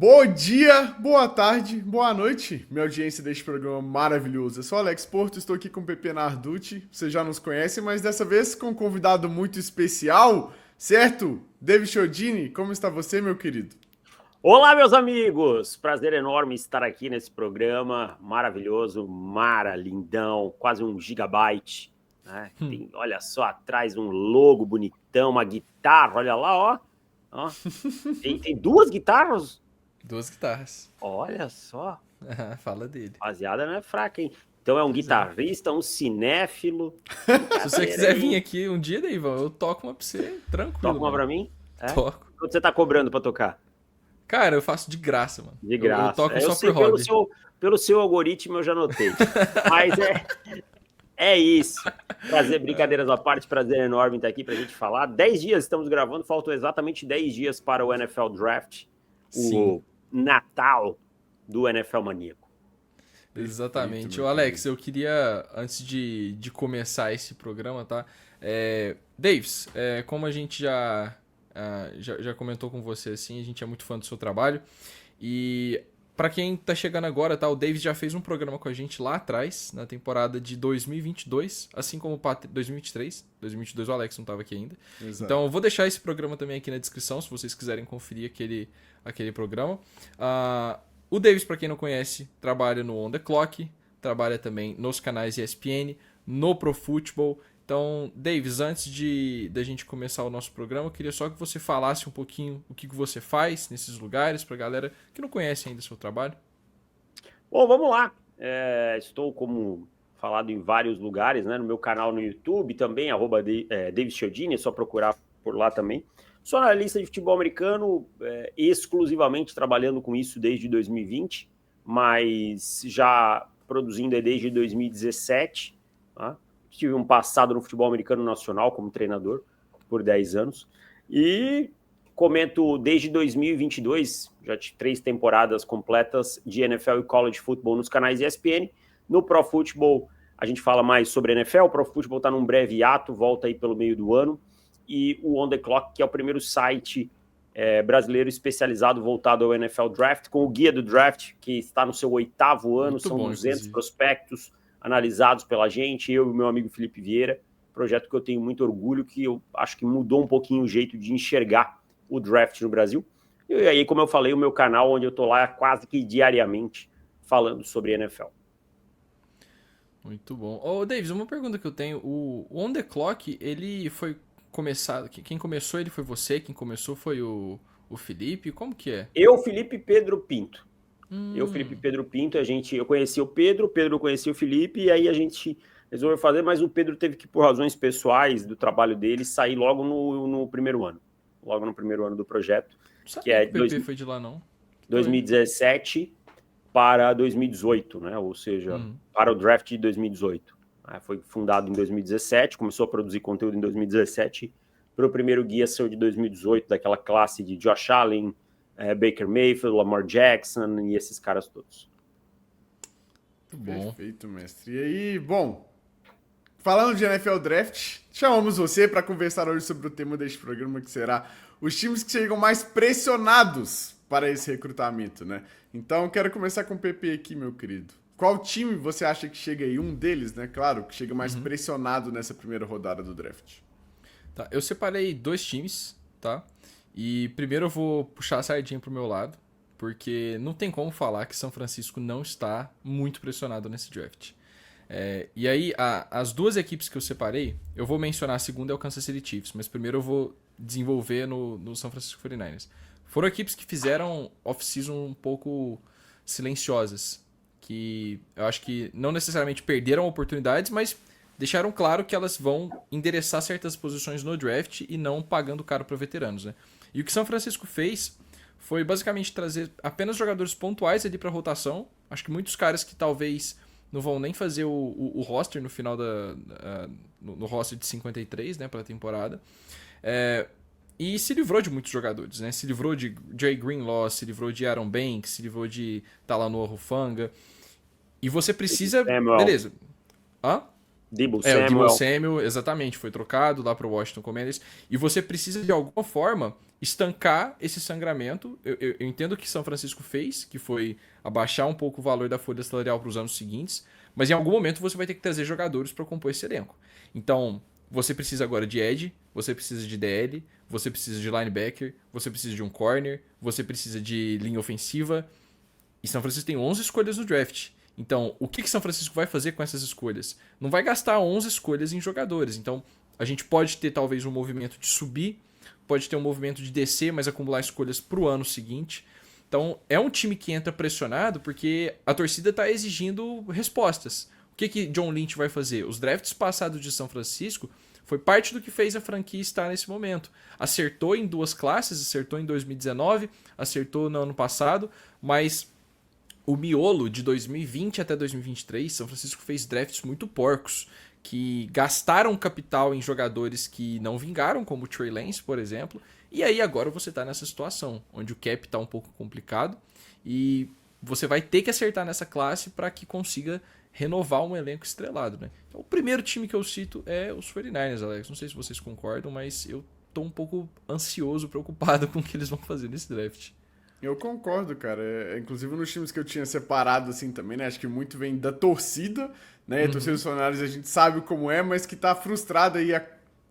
Bom dia, boa tarde, boa noite, minha audiência deste programa maravilhoso. Eu sou Alex Porto, estou aqui com o Pepe Narducci. Você já nos conhece, mas dessa vez com um convidado muito especial, certo? David Chiodini, como está você, meu querido? Olá, meus amigos! Prazer enorme estar aqui nesse programa maravilhoso, lindão, quase 1 GB, né? Olha só, atrás um logo bonitão, uma guitarra, olha lá, ó. Ó. Tem duas guitarras? Duas guitarras. Olha só. Fala dele. Rapaziada, não é fraca, hein? Então é um Pois guitarrista, um cinéfilo. Se você quiser vir aqui um dia, Ivan, eu toco uma pra você, tranquilo. Toca uma mano. pra mim? É? Toco. Quanto você tá cobrando pra tocar? Cara, eu faço de graça, mano. De Eu graça. toco só sei por hobby. pelo seu algoritmo eu já notei. Mas é isso. Prazer, brincadeiras à parte, prazer enorme estar aqui pra gente falar. 10 dias estamos gravando, faltam exatamente 10 dias para o NFL Draft, o Natal do NFL Maníaco. Exatamente. Ô, Alex, eu queria, antes de começar esse programa, tá? Davis, como a gente já comentou com você, assim, a gente é muito fã do seu trabalho. E pra quem tá chegando agora, tá? O Davis já fez um programa com a gente lá atrás, na temporada de 2022, assim como o 2023. 2022 o Alex não tava aqui ainda. Exato. Então eu vou deixar esse programa também aqui na descrição, se vocês quiserem conferir aquele programa. O Davis, pra quem não conhece, trabalha no On The Clock, trabalha também nos canais ESPN, no Pro Football. Então, Davis, antes da gente começar o nosso programa, eu queria só que você falasse um pouquinho o que você faz nesses lugares, pra galera que não conhece ainda o seu trabalho. Bom, vamos lá. Estou, como falado, em vários lugares, né? No meu canal no YouTube também, @Davis Chiodini, é só procurar por lá também. Sou analista de futebol americano, exclusivamente trabalhando com isso desde 2020, mas já produzindo desde 2017, tá? Tive um passado no futebol americano nacional como treinador por 10 anos. E comento desde 2022, já tive 3 temporadas completas de NFL e College Football nos canais ESPN. No Pro Football, a gente fala mais sobre NFL. O Pro Football está num breve hiato, volta aí pelo meio do ano. E o On The Clock, que é o primeiro site brasileiro especializado voltado ao NFL Draft, com o guia do draft, que está no seu 8º ano. Muito são bom, 200 inclusive. Prospectos analisados pela gente, eu e o meu amigo Felipe Vieira, projeto que eu tenho muito orgulho, que eu acho que mudou um pouquinho o jeito de enxergar o draft no Brasil. E aí, como eu falei, o meu canal, onde eu tô lá quase que diariamente falando sobre NFL. Muito bom. Ô, Davis, uma pergunta que eu tenho. O On The Clock, ele foi começado... Quem começou ele foi você? Quem começou foi o Felipe? Como que é? Eu, Felipe Pedro Pinto. Eu, Felipe Pedro Pinto, eu conheci o Pedro conhecia o Felipe, e aí a gente resolveu fazer, mas o Pedro teve que, por razões pessoais do trabalho dele, sair logo no primeiro ano. Logo no primeiro ano do projeto. Não sabia que é que o PP foi de lá, não. 2017 para 2018, né? Ou seja, para o draft de 2018. Foi fundado em 2017, começou a produzir conteúdo em 2017, para o primeiro guia seu de 2018, daquela classe de Josh Allen, Baker Mayfield, Lamar Jackson e esses caras todos. Bom. Perfeito, mestre. E aí, bom, falando de NFL Draft, chamamos você para conversar hoje sobre o tema deste programa, que será os times que chegam mais pressionados para esse recrutamento, né? Então, quero começar com o PP aqui, meu querido. Qual time você acha que chega aí? Um deles, né? Claro, que chega mais pressionado nessa primeira rodada do draft. Tá, eu separei 2 times, tá? E primeiro eu vou puxar a sardinha pro meu lado, porque não tem como falar que São Francisco não está muito pressionado nesse draft. E aí, as 2 equipes que eu separei, eu vou mencionar a segunda é o Kansas City Chiefs, mas primeiro eu vou desenvolver no São Francisco 49ers. Foram equipes que fizeram off-season um pouco silenciosas, que eu acho que não necessariamente perderam oportunidades, mas deixaram claro que elas vão endereçar certas posições no draft e não pagando caro para veteranos, né? E o que São Francisco fez foi basicamente trazer apenas jogadores pontuais ali para rotação. Acho que muitos caras que talvez não vão nem fazer o roster no final no roster de 53, né, para a temporada. E se livrou de muitos jogadores, né? Se livrou de Jay Greenlaw, se livrou de Aaron Banks, se livrou de Talanoa Hufanga. E você precisa... Samuel. Beleza. Hã? Deebo Samuel, exatamente, foi trocado lá para o Washington Commanders. E você precisa, de alguma forma, estancar esse sangramento. Eu entendo o que São Francisco fez, que foi abaixar um pouco o valor da folha salarial para os anos seguintes, mas em algum momento você vai ter que trazer jogadores para compor esse elenco. Então, você precisa agora de edge, você precisa de DL, você precisa de linebacker, você precisa de um corner, você precisa de linha ofensiva. E São Francisco tem 11 escolhas no draft. Então, o que São Francisco vai fazer com essas escolhas? Não vai gastar 11 escolhas em jogadores. Então, a gente pode ter talvez um movimento de subir, pode ter um movimento de descer, mas acumular escolhas para o ano seguinte. Então, é um time que entra pressionado porque a torcida está exigindo respostas. O que John Lynch vai fazer? Os drafts passados de São Francisco foi parte do que fez a franquia estar nesse momento. Acertou em 2 classes, acertou em 2019, acertou no ano passado, mas o miolo de 2020 até 2023, São Francisco fez drafts muito porcos, que gastaram capital em jogadores que não vingaram, como o Trey Lance, por exemplo, e aí agora você está nessa situação, onde o cap está um pouco complicado, e você vai ter que acertar nessa classe para que consiga renovar um elenco estrelado, né? Então, o primeiro time que eu cito é os 49ers, Alex. Não sei se vocês concordam, mas eu tô um pouco ansioso, preocupado com o que eles vão fazer nesse draft. Eu concordo, cara. Inclusive nos times que eu tinha separado, assim, também, né? Acho que muito vem da torcida, né? A torcida dos funcionários a gente sabe como é, mas que tá frustrada e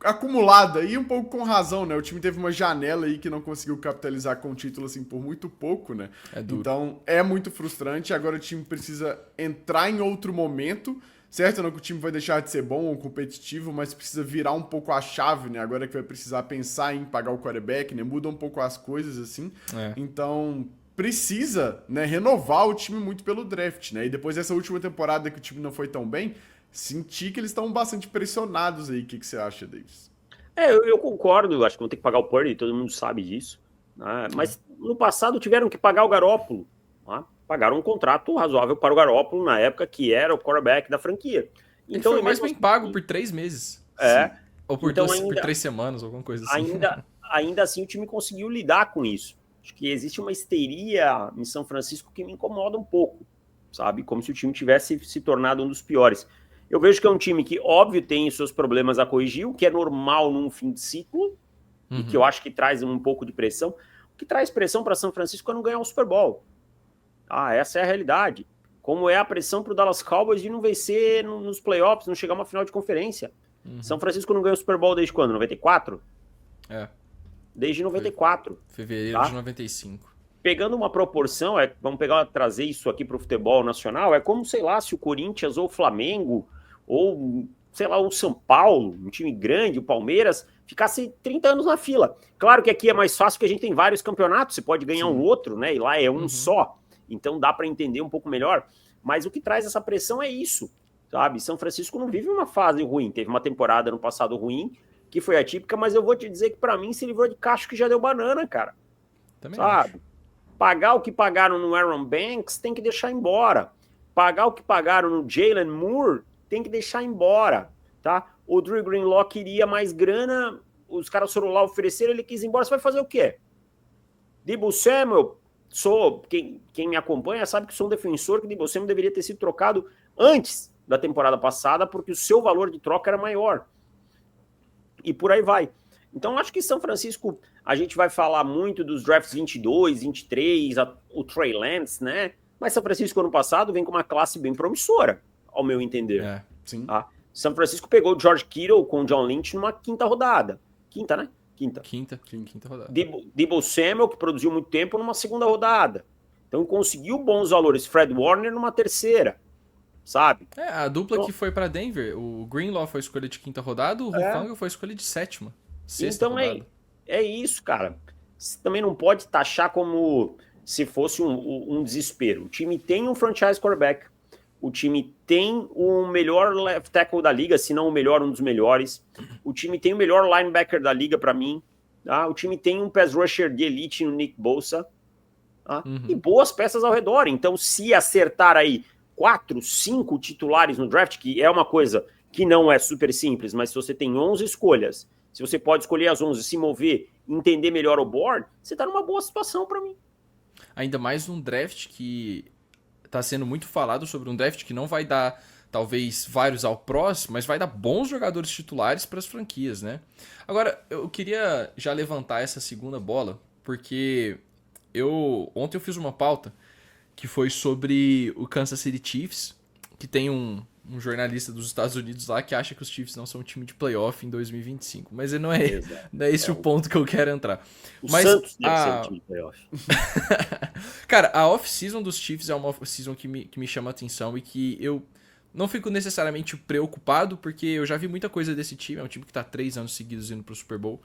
acumulada, e um pouco com razão, né? O time teve uma janela aí que não conseguiu capitalizar com o título, assim, por muito pouco, né? É duro. Então, é muito frustrante. Agora o time precisa entrar em outro momento, certo? Não que o time vai deixar de ser bom ou competitivo, mas precisa virar um pouco a chave, né? Agora que vai precisar pensar em pagar o quarterback, né? Muda um pouco as coisas, assim. Então, precisa, né, renovar o time muito pelo draft, né? E depois dessa última temporada que o time não foi tão bem, senti que eles estão bastante pressionados aí. O que você acha, Davis? Eu concordo. Acho que vão ter que pagar o Purdy, todo mundo sabe disso. Né? Mas no passado tiveram que pagar o Garoppolo. Né? Pagaram um contrato razoável para o Garoppolo na época que era o quarterback da franquia. Então, ele foi mais bem pago por 3 meses. É. Ou por, então, por 3 semanas, alguma coisa assim. Ainda assim, o time conseguiu lidar com isso. Acho que existe uma histeria em São Francisco que me incomoda um pouco, sabe? Como se o time tivesse se tornado um dos piores. Eu vejo que é um time que, óbvio, tem seus problemas a corrigir, o que é normal num fim de ciclo, e que eu acho que traz um pouco de pressão. O que traz pressão para São Francisco é não ganhar um Super Bowl. Essa é a realidade. Como é a pressão para o Dallas Cowboys de não vencer nos playoffs, não chegar a uma final de conferência. São Francisco não ganhou o Super Bowl desde quando? 94? Desde 94. Fevereiro de 95. Pegando uma proporção, vamos trazer isso aqui para o futebol nacional, é como, sei lá, se o Corinthians ou o Flamengo, ou, sei lá, o São Paulo, um time grande, o Palmeiras, ficasse 30 anos na fila. Claro que aqui é mais fácil porque a gente tem vários campeonatos, você pode ganhar um outro, né? E lá é um só. Então dá para entender um pouco melhor. Mas o que traz essa pressão é isso, sabe? São Francisco não vive uma fase ruim. Teve uma temporada no passado ruim, que foi atípica, mas eu vou te dizer que para mim se livrou de cacho que já deu banana, cara. Também sabe? acho. Pagar o que pagaram no Aaron Banks tem que deixar embora. Pagar o que pagaram no Jalen Moore tem que deixar embora, tá? O Drew Greenlaw queria mais grana, os caras foram lá oferecer, ele quis ir embora. Você vai fazer o quê? Deebo Samuel, quem me acompanha sabe que sou um defensor que Deebo Samuel deveria ter sido trocado antes da temporada passada, porque o seu valor de troca era maior. E por aí vai. Então, acho que São Francisco, a gente vai falar muito dos drafts 22, 23, o Trey Lance, né? Mas São Francisco, ano passado, vem com uma classe bem promissora, ao meu entender. Sim. Tá? São Francisco pegou o George Kittle com o John Lynch numa quinta rodada. Quinta, né? Quinta rodada. Deebo Samuel, que produziu muito tempo, numa segunda rodada. Então, conseguiu bons valores. Fred Warner numa terceira, sabe? A dupla que foi para Denver, o Greenlaw foi escolha de quinta rodada, o Hufanga foi escolha de sétima. Sexta então rodada. é isso, cara. Você também não pode taxar como se fosse um desespero. O time tem um franchise quarterback, o time tem o melhor left tackle da liga, se não o melhor, um dos melhores. O time tem o melhor linebacker da liga para mim. Tá? O time tem um pass rusher de elite no Nick Bosa. Tá? E boas peças ao redor. Então, se acertar aí 4, 5 titulares no draft, que é uma coisa que não é super simples, mas se você tem 11 escolhas, se você pode escolher as 11, se mover, entender melhor o board, você tá numa boa situação para mim. Ainda mais num draft que tá sendo muito falado sobre um draft que não vai dar talvez vários ao pros, mas vai dar bons jogadores titulares para as franquias, né? Agora, eu queria já levantar essa segunda bola, porque ontem eu fiz uma pauta que foi sobre o Kansas City Chiefs, que tem um jornalista dos Estados Unidos lá que acha que os Chiefs não são um time de playoff em 2025. Mas não é esse o ponto que eu quero entrar. Mas Santos deve ser um time de playoff. Cara, a off-season dos Chiefs é uma off-season que me chama a atenção e que eu não fico necessariamente preocupado, porque eu já vi muita coisa desse time. É um time que tá 3 anos seguidos indo pro Super Bowl.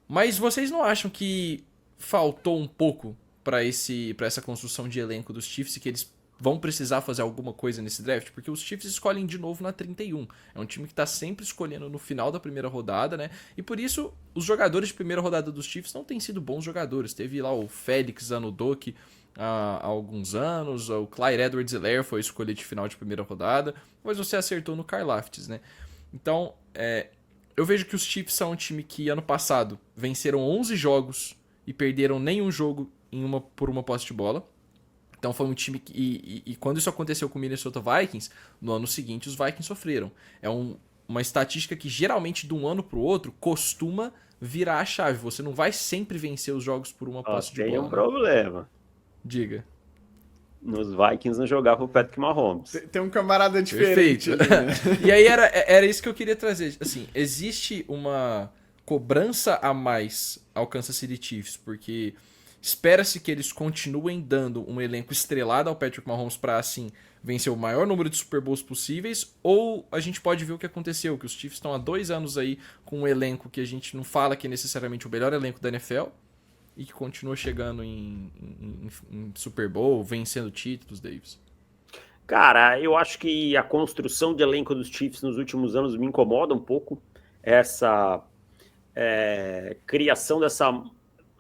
Mas vocês não acham que faltou um pouco pra essa construção de elenco dos Chiefs e que eles vão precisar fazer alguma coisa nesse draft? Porque os Chiefs escolhem de novo na 31. É um time que tá sempre escolhendo no final da primeira rodada, né? E por isso, os jogadores de primeira rodada dos Chiefs não têm sido bons jogadores. Teve lá o Félix Anudok há alguns anos, o Clyde Edwards-Helaire foi escolhido de final de primeira rodada, mas você acertou no Karlaftis, né? Então, eu vejo que os Chiefs são um time que ano passado venceram 11 jogos e perderam nenhum jogo por uma posse de bola. Então foi um time que... E quando isso aconteceu com o Minnesota Vikings, no ano seguinte os Vikings sofreram. É uma estatística que geralmente de um ano para o outro costuma virar a chave. Você não vai sempre vencer os jogos por uma posse de bola. Tem um problema. Diga. Nos Vikings não jogava o Patrick Mahomes. Tem um camarada diferente. Perfeito. Ali, né? E aí era isso que eu queria trazer. Assim, existe uma cobrança a mais ao Kansas City Chiefs, porque espera-se que eles continuem dando um elenco estrelado ao Patrick Mahomes para, assim, vencer o maior número de Super Bowls possíveis, ou a gente pode ver o que aconteceu, que os Chiefs estão há 2 anos aí com um elenco que a gente não fala que é necessariamente o melhor elenco da NFL, e que continua chegando em Super Bowl, vencendo títulos, Davis. Cara, eu acho que a construção de elenco dos Chiefs nos últimos anos me incomoda um pouco. Essa criação dessa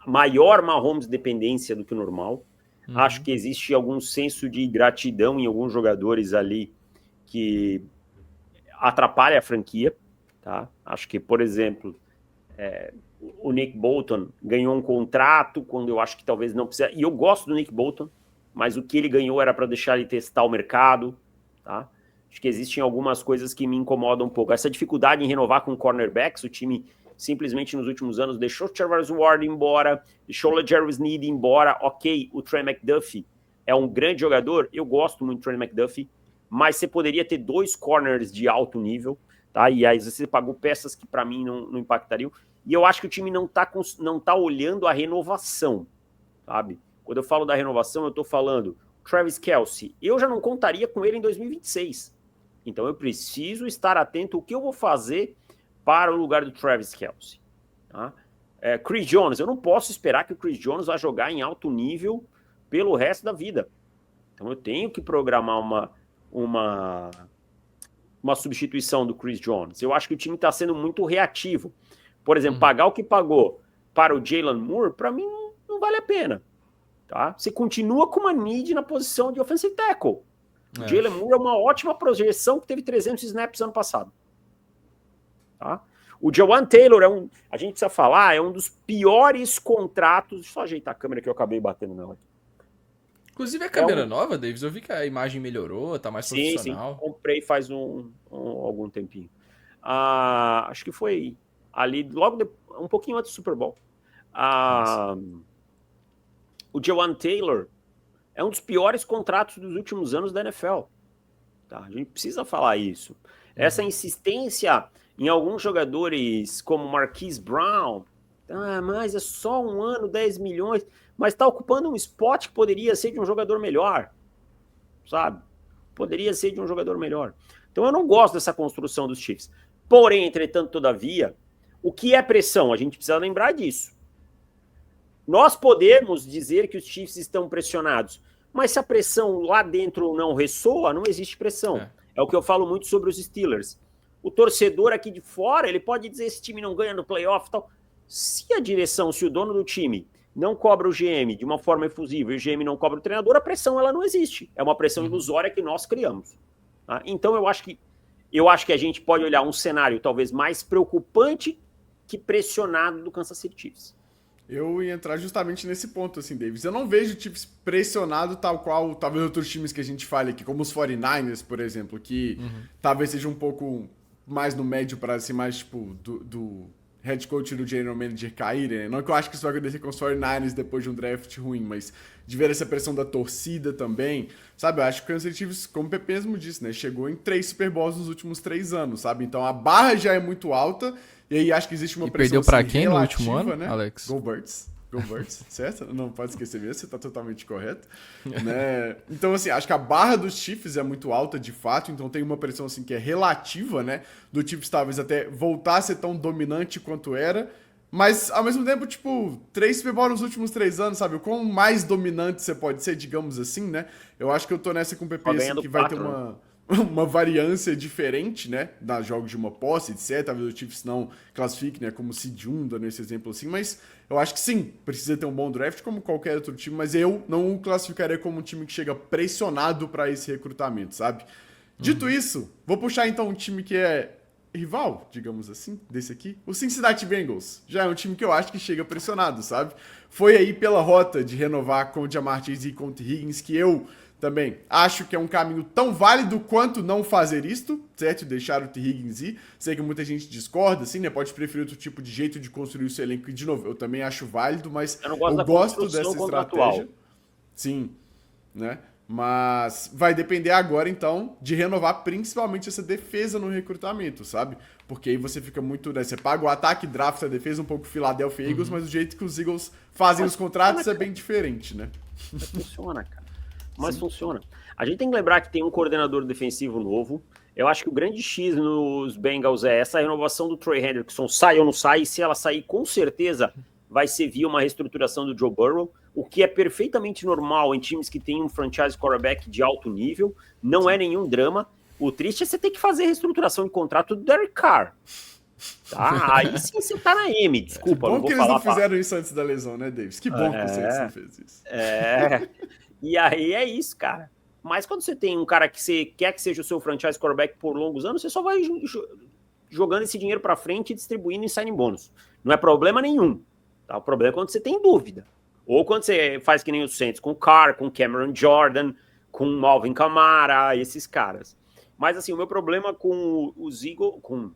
maior Mahomes dependência do que o normal. Acho que existe algum senso de gratidão em alguns jogadores ali que atrapalha a franquia. Tá? Acho que, por exemplo, o Nick Bolton ganhou um contrato quando eu acho que talvez não precisa. E eu gosto do Nick Bolton, mas o que ele ganhou era para deixar ele testar o mercado. Tá? Acho que existem algumas coisas que me incomodam um pouco. Essa dificuldade em renovar com cornerbacks, o time simplesmente nos últimos anos deixou o Charvarius Ward embora, deixou o LeGarrette Sneed embora. Ok, o Trey McDuffie é um grande jogador, eu gosto muito do Trey McDuffie, mas você poderia ter 2 corners de alto nível, tá? E aí você pagou peças que para mim não impactariam. E eu acho que o time não tá olhando a renovação, sabe? Quando eu falo da renovação, eu tô falando Travis Kelce, eu já não contaria com ele em 2026. Então eu preciso estar atento ao que eu vou fazer para o lugar do Travis Kelce. Tá? Chris Jones, eu não posso esperar que o Chris Jones vá jogar em alto nível pelo resto da vida. Então eu tenho que programar uma substituição do Chris Jones. Eu acho que o time está sendo muito reativo. Por exemplo, pagar o que pagou para o Jalen Moore, para mim, não vale a pena. Tá? Você continua com uma need na posição de offensive tackle. O Jalen Moore é uma ótima projeção que teve 300 snaps ano passado. Tá? O Jawan Taylor a gente precisa falar, é um dos piores contratos. Deixa eu só ajeitar a câmera que eu acabei batendo nela. Inclusive a câmera nova, Davis, eu vi que a imagem melhorou, tá mais profissional. Sim, comprei faz algum tempinho. Acho que foi ali, um pouquinho antes do Super Bowl. O Jawan Taylor é um dos piores contratos dos últimos anos da NFL. Tá? A gente precisa falar isso. Essa insistência em alguns jogadores como Marquise Brown, mas é só um ano, 10 milhões, mas está ocupando um spot que poderia ser de um jogador melhor, sabe? Poderia ser de um jogador melhor. Então eu não gosto dessa construção dos Chiefs. Porém, entretanto, todavia, o que é pressão? A gente precisa lembrar disso. Nós podemos dizer que os Chiefs estão pressionados, mas se a pressão lá dentro não ressoa, não existe pressão. É o que eu falo muito sobre os Steelers. O torcedor aqui de fora, ele pode dizer esse time não ganha no playoff e tal. Se a direção, se o dono do time não cobra o GM de uma forma efusiva e o GM não cobra o treinador, a pressão ela não existe. É uma pressão ilusória que nós criamos. Tá? Então eu acho que a gente pode olhar um cenário talvez mais preocupante que pressionado do Kansas City Chiefs. Eu ia entrar justamente nesse ponto, assim, Davis. Eu não vejo o Chiefs pressionado tal qual talvez outros times que a gente fale aqui, como os 49ers, por exemplo, que talvez seja um pouco mais no médio para ser mais, tipo, do head coach e do general manager caírem, né? Não que eu acho que isso vai acontecer com os 49ers depois de um draft ruim, mas de ver essa pressão da torcida também, sabe? Eu acho que o Kansas City Chiefs, como o Pepe mesmo disse, né? Chegou em 3 Super Bowls nos últimos 3 anos, sabe? Então a barra já é muito alta. E aí acho que existe uma E pressão perdeu pra assim, quem no último relativa, ano, né? Alex? Go Birds. Go Birds, certo? Não pode esquecer mesmo, você tá totalmente correto. Né? Então, assim, acho que a barra dos Chiefs é muito alta, de fato, então tem uma pressão, assim, que é relativa, né? Do Chiefs talvez até voltar a ser tão dominante quanto era, mas, ao mesmo tempo, tipo, 3 Super Bowl nos últimos 3 anos, sabe? O quão mais dominante você pode ser, digamos assim, né? Eu acho que eu tô nessa com o PP, assim, que vai ter uma variância diferente, né, das jogos de uma posse, etc. Talvez o Chiefs não classifique, né, como seed 1, dando esse exemplo assim, mas eu acho que sim, precisa ter um bom draft como qualquer outro time, mas eu não o classificaria como um time que chega pressionado para esse recrutamento, sabe? Dito isso, vou puxar então um time que é rival, digamos assim, desse aqui, o Cincinnati Bengals. Já é um time que eu acho que chega pressionado, sabe? Foi aí pela rota de renovar com o Ja'Marr Chase e com o T. Higgins que eu também acho que é um caminho tão válido quanto não fazer isto, certo? Deixar o T. Higgins ir. Sei que muita gente discorda, assim, né? Pode preferir outro tipo de jeito de construir o seu elenco. E, de novo, eu também acho válido, mas Eu não eu gosto gosto dessa estratégia. Sim, né? Mas vai depender agora, então, de renovar principalmente essa defesa no recrutamento, sabe? Porque aí você fica muito, né? Você paga o ataque, drafta a defesa, um pouco Philadelphia Eagles, mas o jeito que os Eagles fazem os contratos é bem diferente, né? Mas funciona, cara. Mas funciona. A gente tem que lembrar que tem um coordenador defensivo novo. Eu acho que o grande X nos Bengals é essa renovação do Trey Hendrickson, sai ou não sai, e se ela sair, com certeza vai ser via uma reestruturação do Joe Burrow, o que é perfeitamente normal em times que têm um franchise quarterback de alto nível, não é nenhum drama. O triste é você ter que fazer reestruturação de contrato do Derek Carr. Tá? Aí sim você tá na M, desculpa. Bom não vou que eles falar não fizeram isso antes da lesão, né, Davis? Que bom que o Saints não fez isso. E aí é isso, cara. Mas quando você tem um cara que você quer que seja o seu franchise quarterback por longos anos, você só vai jogando esse dinheiro pra frente e distribuindo em signing bônus. Não é problema nenhum. Tá? O problema é quando você tem dúvida. Ou quando você faz que nem o Saints com o Carr, com Cameron Jordan, com Malvin Kamara, esses caras. Mas assim, o meu problema com os Eagles, com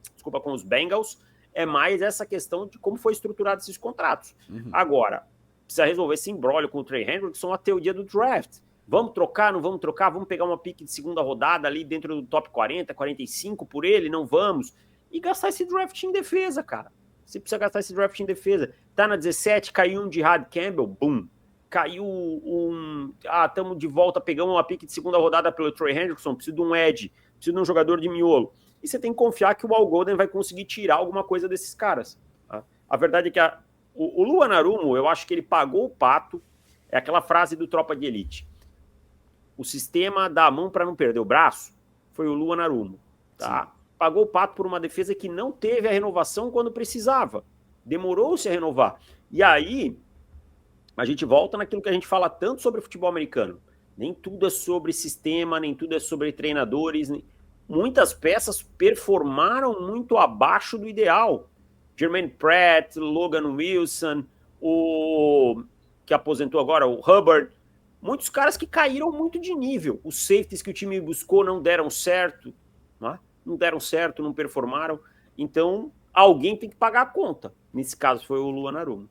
os Bengals, é mais essa questão de como foi estruturado esses contratos. Agora, precisa resolver esse imbróglio com o Trey Hendrickson até o dia do draft. Vamos trocar, não vamos trocar? Vamos pegar uma pick de segunda rodada ali dentro do top 40, 45 por ele? Não vamos. E gastar esse draft em defesa, cara. Você precisa gastar esse draft em defesa. Tá na 17, caiu um de Had Campbell, boom. Caiu um... estamos de volta, pegamos uma pick de segunda rodada pelo Trey Hendrickson, preciso de um edge, preciso de um jogador de miolo. E você tem que confiar que o Al Golden vai conseguir tirar alguma coisa desses caras. Tá? A verdade é que o Lou Anarumo, eu acho que ele pagou o pato, é aquela frase do Tropa de Elite. O sistema dá a mão para não perder o braço, foi o Lou Anarumo. Tá? Pagou o pato por uma defesa que não teve a renovação quando precisava. Demorou-se a renovar. E aí, a gente volta naquilo que a gente fala tanto sobre futebol americano. Nem tudo é sobre sistema, nem tudo é sobre treinadores. Muitas peças performaram muito abaixo do ideal. Jermaine Pratt, Logan Wilson, o que aposentou agora, o Hubbard. Muitos caras que caíram muito de nível. Os safeties que o time buscou não deram certo. Não deram certo, não performaram. Então, alguém tem que pagar a conta. Nesse caso, foi o Lou Anarumo.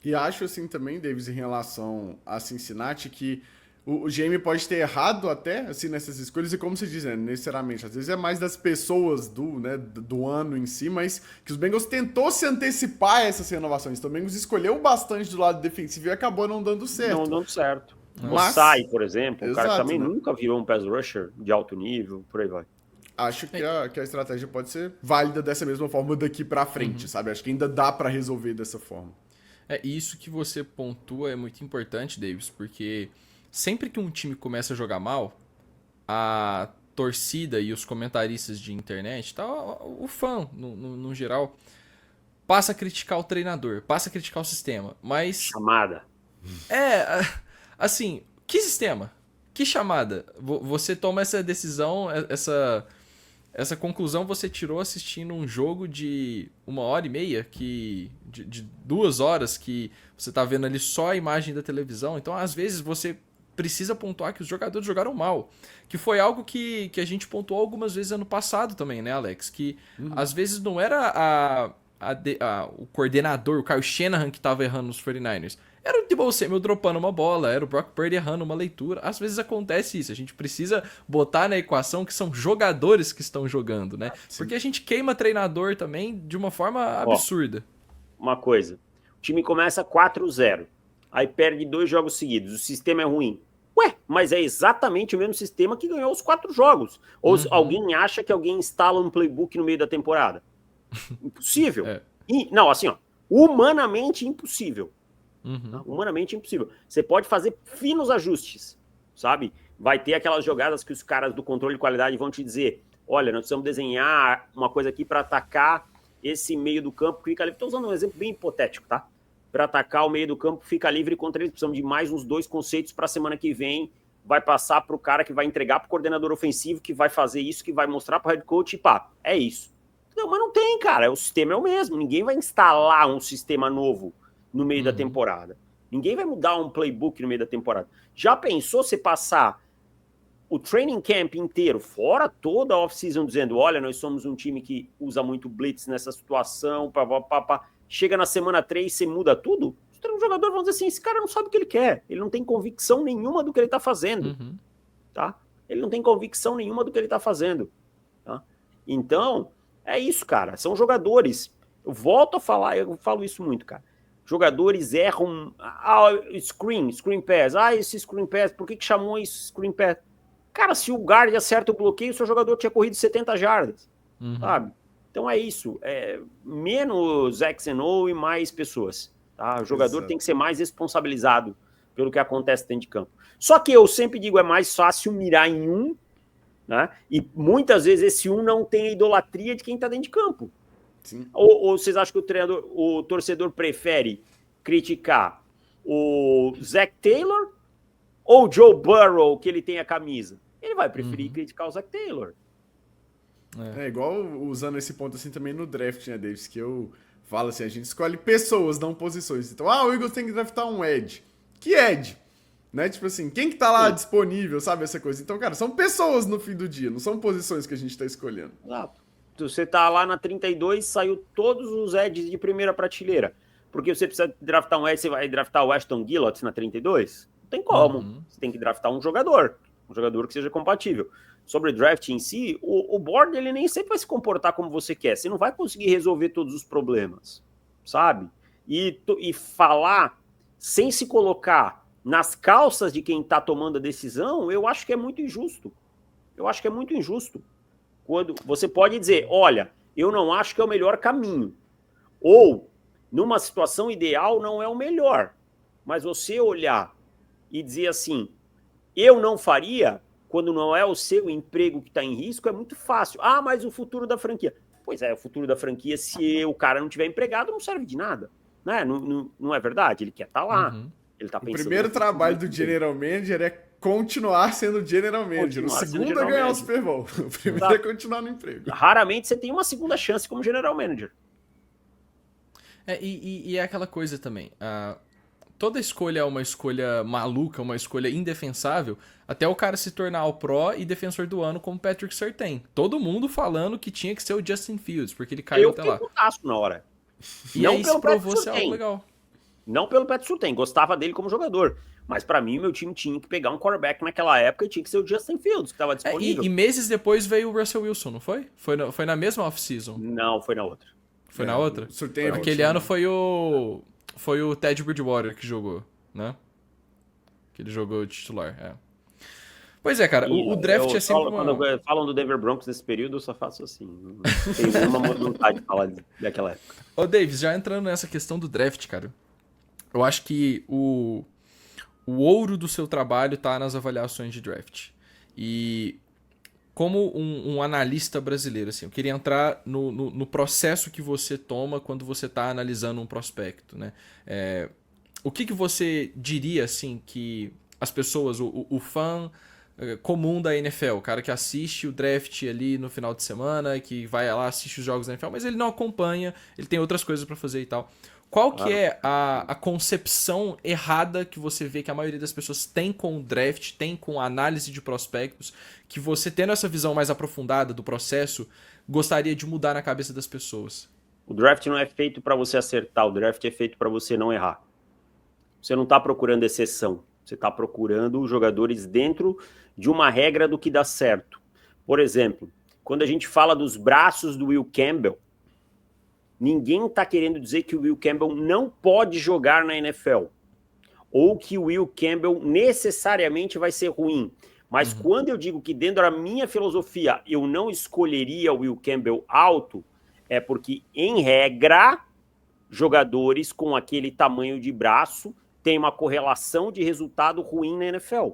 E acho assim também, Davis, em relação a Cincinnati, que o GM pode ter errado até, assim, nessas escolhas, e como você diz, né, necessariamente, às vezes é mais das pessoas do ano em si, mas que os Bengals tentou se antecipar a essas renovações. Então o Bengals escolheu bastante do lado defensivo e acabou não dando certo. Não dando certo. Mas... O Sai, por exemplo, Exato, o cara que também né? nunca virou um pass rusher de alto nível, por aí vai. Acho que a estratégia pode ser válida dessa mesma forma daqui pra frente, sabe? Acho que ainda dá pra resolver dessa forma. Isso que você pontua é muito importante, Davis, porque sempre que um time começa a jogar mal, a torcida e os comentaristas de internet, tá, o fã, no geral, passa a criticar o treinador, passa a criticar o sistema, mas... Chamada. Assim, que sistema? Que chamada? Você toma essa decisão, essa conclusão você tirou assistindo um jogo de 1h30, de 2 horas, que você tá vendo ali só a imagem da televisão. Então, às vezes, você precisa pontuar que os jogadores jogaram mal. Que foi algo que a gente pontuou algumas vezes ano passado também, né, Alex? Que às vezes não era o coordenador, o Kyle Shanahan, que tava errando nos 49ers. Era o Deebo Samuel dropando uma bola, era o Brock Purdy errando uma leitura. Às vezes acontece isso, a gente precisa botar na equação que são jogadores que estão jogando, né? Sim. Porque a gente queima treinador também de uma forma absurda. Uma coisa, o time começa 4-0, aí perde 2 jogos seguidos, o sistema é ruim. Ué, mas é exatamente o mesmo sistema que ganhou os 4 jogos. Ou alguém acha que alguém instala um playbook no meio da temporada? Impossível. Não, assim, ó, humanamente impossível. Humanamente impossível. Você pode fazer finos ajustes, sabe? Vai ter aquelas jogadas que os caras do controle de qualidade vão te dizer: olha, nós precisamos desenhar uma coisa aqui para atacar esse meio do campo que fica livre. Estou usando um exemplo bem hipotético, tá? Para atacar o meio do campo que fica livre contra eles. Precisamos de mais uns 2 conceitos para a semana que vem. Vai passar para o cara que vai entregar para o coordenador ofensivo, que vai fazer isso, que vai mostrar para o head coach e pá, é isso. Não, mas não tem, cara. O sistema é o mesmo. Ninguém vai instalar um sistema novo no meio da temporada. Ninguém vai mudar um playbook no meio da temporada. Já pensou você passar o training camp inteiro, fora toda a off-season, dizendo: olha, nós somos um time que usa muito blitz nessa situação, chega na semana 3, você muda tudo? Os jogadores vão dizer assim: esse cara não sabe o que ele quer, ele não tem convicção nenhuma do que ele está fazendo, tá? Ele não tem convicção nenhuma do que ele está fazendo, tá? Então, é isso, cara, são jogadores. Eu volto a falar, eu falo isso muito, cara. Jogadores erram, screen pass, esse screen pass, por que chamou isso screen pass? Cara, se o guard acerta o bloqueio, o seu jogador tinha corrido 70 jardas, sabe? Então é isso, menos X&O e mais pessoas, tá? O jogador tem que ser mais responsabilizado pelo que acontece dentro de campo. Só que eu sempre digo, é mais fácil mirar em um, né? E muitas vezes esse um não tem a idolatria de quem está dentro de campo. Sim. Ou vocês acham que o torcedor prefere criticar o Zach Taylor ou o Joe Burrow, que ele tem a camisa? Ele vai preferir criticar o Zach Taylor. É igual usando esse ponto assim também no draft, né, Davis? Que eu falo assim, a gente escolhe pessoas, não posições. Então, o Eagles tem que draftar um edge. Que edge? Né? Tipo assim, quem que tá lá disponível, sabe? Essa coisa. Então, cara, são pessoas no fim do dia, não são posições que a gente tá escolhendo. Exato. Você tá lá na 32, saiu todos os edges de primeira prateleira. Porque você precisa draftar um edge, você vai draftar o Ashton Gillott na 32? Não tem como. Você tem que draftar um jogador que seja compatível. Sobre o draft em si, o board ele nem sempre vai se comportar como você quer. Você não vai conseguir resolver todos os problemas, sabe? E falar sem se colocar nas calças de quem tá tomando a decisão, eu acho que é muito injusto. Quando você pode dizer, olha, eu não acho que é o melhor caminho. Ou, numa situação ideal, não é o melhor. Mas você olhar e dizer assim, eu não faria, quando não é o seu emprego que está em risco, é muito fácil. Mas o futuro da franquia. Pois é, o futuro da franquia, se o cara não tiver empregado, não serve de nada. Né? Não é verdade? Ele quer estar lá. Ele tá pensando. O primeiro trabalho do General Manager é continuar sendo General Manager. O segundo é ganhar o Super Bowl. O primeiro é continuar no emprego. Raramente você tem uma segunda chance como General Manager. E é aquela coisa também. Toda escolha é uma escolha maluca, uma escolha indefensável, até o cara se tornar o Pro e defensor do ano como Patrick Surtain. Todo mundo falando que tinha que ser o Justin Fields, porque ele caiu até lá. Eu fiquei na hora. E não aí se provou ser algo legal. Não pelo Patrick Surtain, gostava dele como jogador. Mas pra mim, meu time tinha que pegar um quarterback naquela época e tinha que ser o Justin Fields, que estava disponível. E meses depois veio o Russell Wilson, não foi? Foi na mesma off-season? Não, foi na outra. Foi na outra? Surtain Aquele ano foi o Teddy Bridgewater que jogou, né? Que ele jogou de titular, Pois é, cara, o draft é sempre Quando falam do Denver Broncos nesse período, eu só faço assim. Não tenho nenhuma vontade de falar daquela época. Ô, Davis, já entrando nessa questão do draft, cara, eu acho que o ouro do seu trabalho tá nas avaliações de draft. E como um analista brasileiro, assim, eu queria entrar no processo que você toma quando você está analisando um prospecto, né? O que você diria, assim, que as pessoas, o fã comum da NFL, o cara que assiste o draft ali no final de semana, que vai lá, assiste os jogos da NFL, mas ele não acompanha, ele tem outras coisas pra fazer e tal. Qual que é a concepção errada que você vê que a maioria das pessoas tem com o draft, tem com a análise de prospectos, que você tendo essa visão mais aprofundada do processo, gostaria de mudar na cabeça das pessoas? O draft não é feito para você acertar, o draft é feito para você não errar. Você não está procurando exceção, você está procurando jogadores dentro de uma regra do que dá certo. Por exemplo, quando a gente fala dos braços do Will Campbell, ninguém está querendo dizer que o Will Campbell não pode jogar na NFL, ou que o Will Campbell necessariamente vai ser ruim. Mas quando eu digo que dentro da minha filosofia eu não escolheria o Will Campbell alto, é porque, em regra, jogadores com aquele tamanho de braço têm uma correlação de resultado ruim na NFL.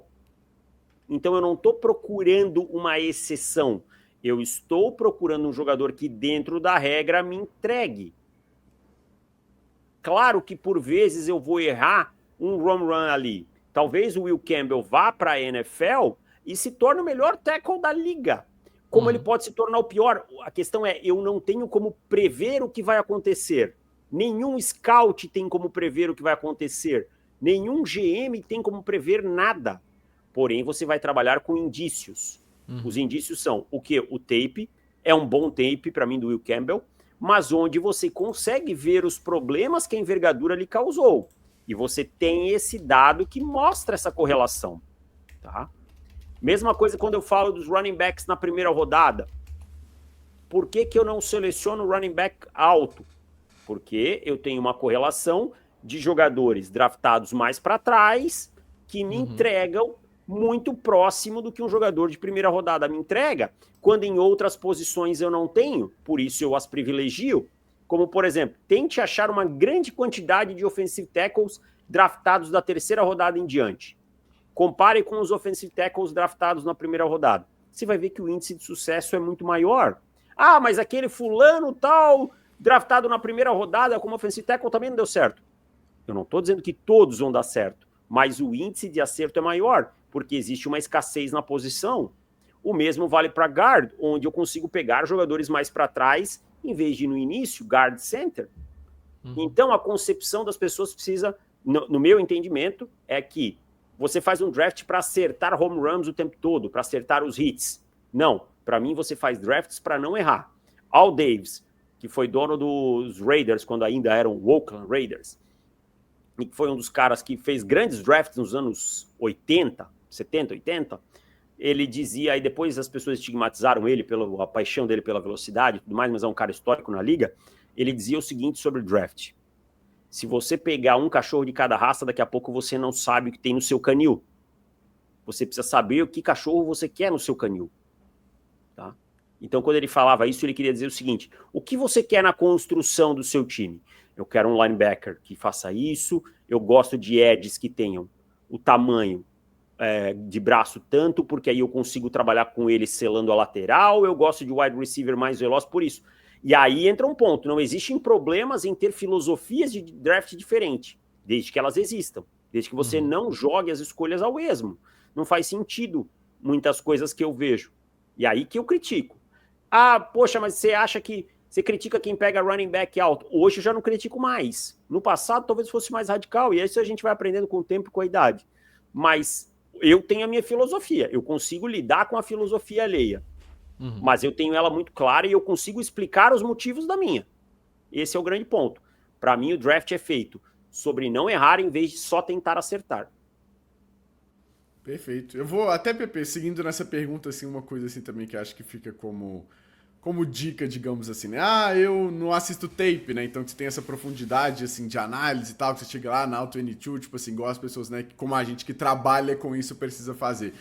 Então eu não estou procurando uma exceção. Eu estou procurando um jogador que, dentro da regra, me entregue. Claro que, por vezes, eu vou errar um home run ali. Talvez o Will Campbell vá para a NFL e se torne o melhor tackle da liga. Como ele pode se tornar o pior? A questão é, eu não tenho como prever o que vai acontecer. Nenhum scout tem como prever o que vai acontecer. Nenhum GM tem como prever nada. Porém, você vai trabalhar com indícios. Os indícios são o quê? O tape é um bom tape, para mim, do Will Campbell, mas onde você consegue ver os problemas que a envergadura lhe causou. E você tem esse dado que mostra essa correlação. Tá? Mesma coisa quando eu falo dos running backs na primeira rodada. Por que eu não seleciono running back alto? Porque eu tenho uma correlação de jogadores draftados mais para trás que me entregam muito próximo do que um jogador de primeira rodada me entrega, quando em outras posições eu não tenho, por isso eu as privilegio. Como, por exemplo, tente achar uma grande quantidade de offensive tackles draftados da terceira rodada em diante. Compare com os offensive tackles draftados na primeira rodada. Você vai ver que o índice de sucesso é muito maior. Ah, mas aquele fulano tal, draftado na primeira rodada como offensive tackle também não deu certo. Eu não estou dizendo que todos vão dar certo, mas o índice de acerto é maior, porque existe uma escassez na posição. O mesmo vale para guard, onde eu consigo pegar jogadores mais para trás, em vez de no início, guard center. Então, a concepção das pessoas precisa, no meu entendimento, é que você faz um draft para acertar home runs o tempo todo, para acertar os hits. Não, para mim você faz drafts para não errar. Al Davis, que foi dono dos Raiders, quando ainda eram Oakland Raiders, e que foi um dos caras que fez grandes drafts nos anos 80, 70, 80, ele dizia, aí depois as pessoas estigmatizaram ele pela paixão dele pela velocidade e tudo mais, mas é um cara histórico na liga, ele dizia o seguinte sobre o draft: se você pegar um cachorro de cada raça, daqui a pouco você não sabe o que tem no seu canil. Você precisa saber o que cachorro você quer no seu canil. Tá? Então, quando ele falava isso, ele queria dizer o seguinte: o que você quer na construção do seu time? Eu quero um linebacker que faça isso, eu gosto de edges que tenham o tamanho de braço tanto, porque aí eu consigo trabalhar com ele selando a lateral, eu gosto de wide receiver mais veloz por isso. E aí entra um ponto, não existem problemas em ter filosofias de draft diferente, desde que elas existam, desde que você não jogue as escolhas ao esmo. Não faz sentido muitas coisas que eu vejo. E aí que eu critico. Ah, poxa, mas você acha que você critica quem pega running back alto? Hoje eu já não critico mais. No passado talvez fosse mais radical, e isso a gente vai aprendendo com o tempo e com a idade. Mas eu tenho a minha filosofia, eu consigo lidar com a filosofia alheia. Mas eu tenho ela muito clara e eu consigo explicar os motivos da minha. Esse é o grande ponto. Para mim, o draft é feito sobre não errar em vez de só tentar acertar. Perfeito. Eu vou até, Pepe, seguindo nessa pergunta, assim, uma coisa assim também que acho que fica como dica, digamos assim, né? Ah, eu não assisto tape, né? Então que você tem essa profundidade, assim, de análise e tal, que você chega lá na Auto N2, tipo assim, igual as pessoas, né, como a gente que trabalha com isso precisa fazer.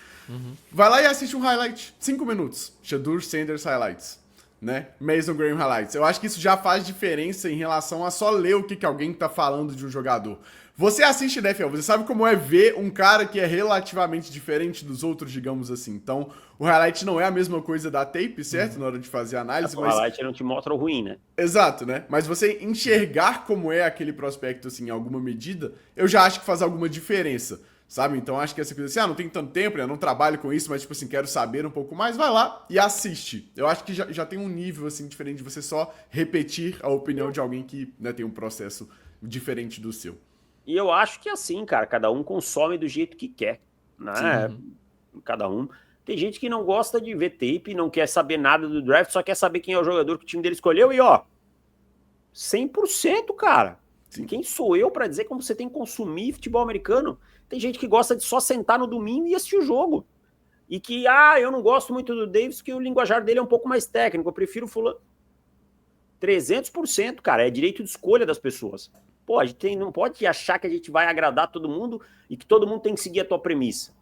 Vai lá e assiste um highlight, 5 minutos, Shedeur Sanders Highlights, né? Mason Graham Highlights. Eu acho que isso já faz diferença em relação a só ler o que alguém tá falando de um jogador. Você assiste NFL, você sabe como é ver um cara que é relativamente diferente dos outros, digamos assim. Então, o highlight não é a mesma coisa da tape, certo? Na hora de fazer a análise. O highlight não te mostra o ruim, né? Exato, né? Mas você enxergar como é aquele prospecto, assim, em alguma medida, eu já acho que faz alguma diferença. sabe? Então acho que essa coisa assim, não tenho tanto tempo, né? Não trabalho com isso, mas tipo assim, quero saber um pouco mais, vai lá e assiste. Eu acho que já tem um nível assim diferente de você só repetir a opinião de alguém que, né, tem um processo diferente do seu. E eu acho que é assim, cara, cada um consome do jeito que quer, né? Cada um. Tem gente que não gosta de ver tape, não quer saber nada do draft, só quer saber quem é o jogador que o time dele escolheu e, ó, 100%, cara. Sim. Quem sou eu para dizer como você tem que consumir futebol americano? Tem gente que gosta de só sentar no domingo e assistir o jogo. E que, eu não gosto muito do Davis, que o linguajar dele é um pouco mais técnico, eu prefiro fulano. 300%, cara, é direito de escolha das pessoas. Pô, a gente não pode achar que a gente vai agradar todo mundo e que todo mundo tem que seguir a tua premissa.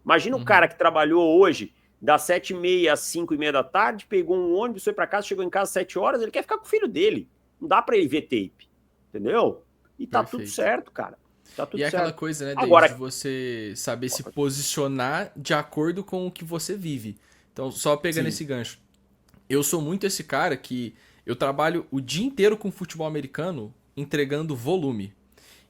Imagina o cara que trabalhou hoje, das 7h30 às 5h30 da tarde, pegou um ônibus, foi para casa, chegou em casa às 7 horas, ele quer ficar com o filho dele. Não dá para ele ver tape, entendeu? E tá tudo certo, cara. Tá tudo e é certo. aquela coisa, né, David, Agora, de você saber se posicionar de acordo com o que você vive. Então, só pegando esse gancho. Eu sou muito esse cara que eu trabalho o dia inteiro com futebol americano entregando volume.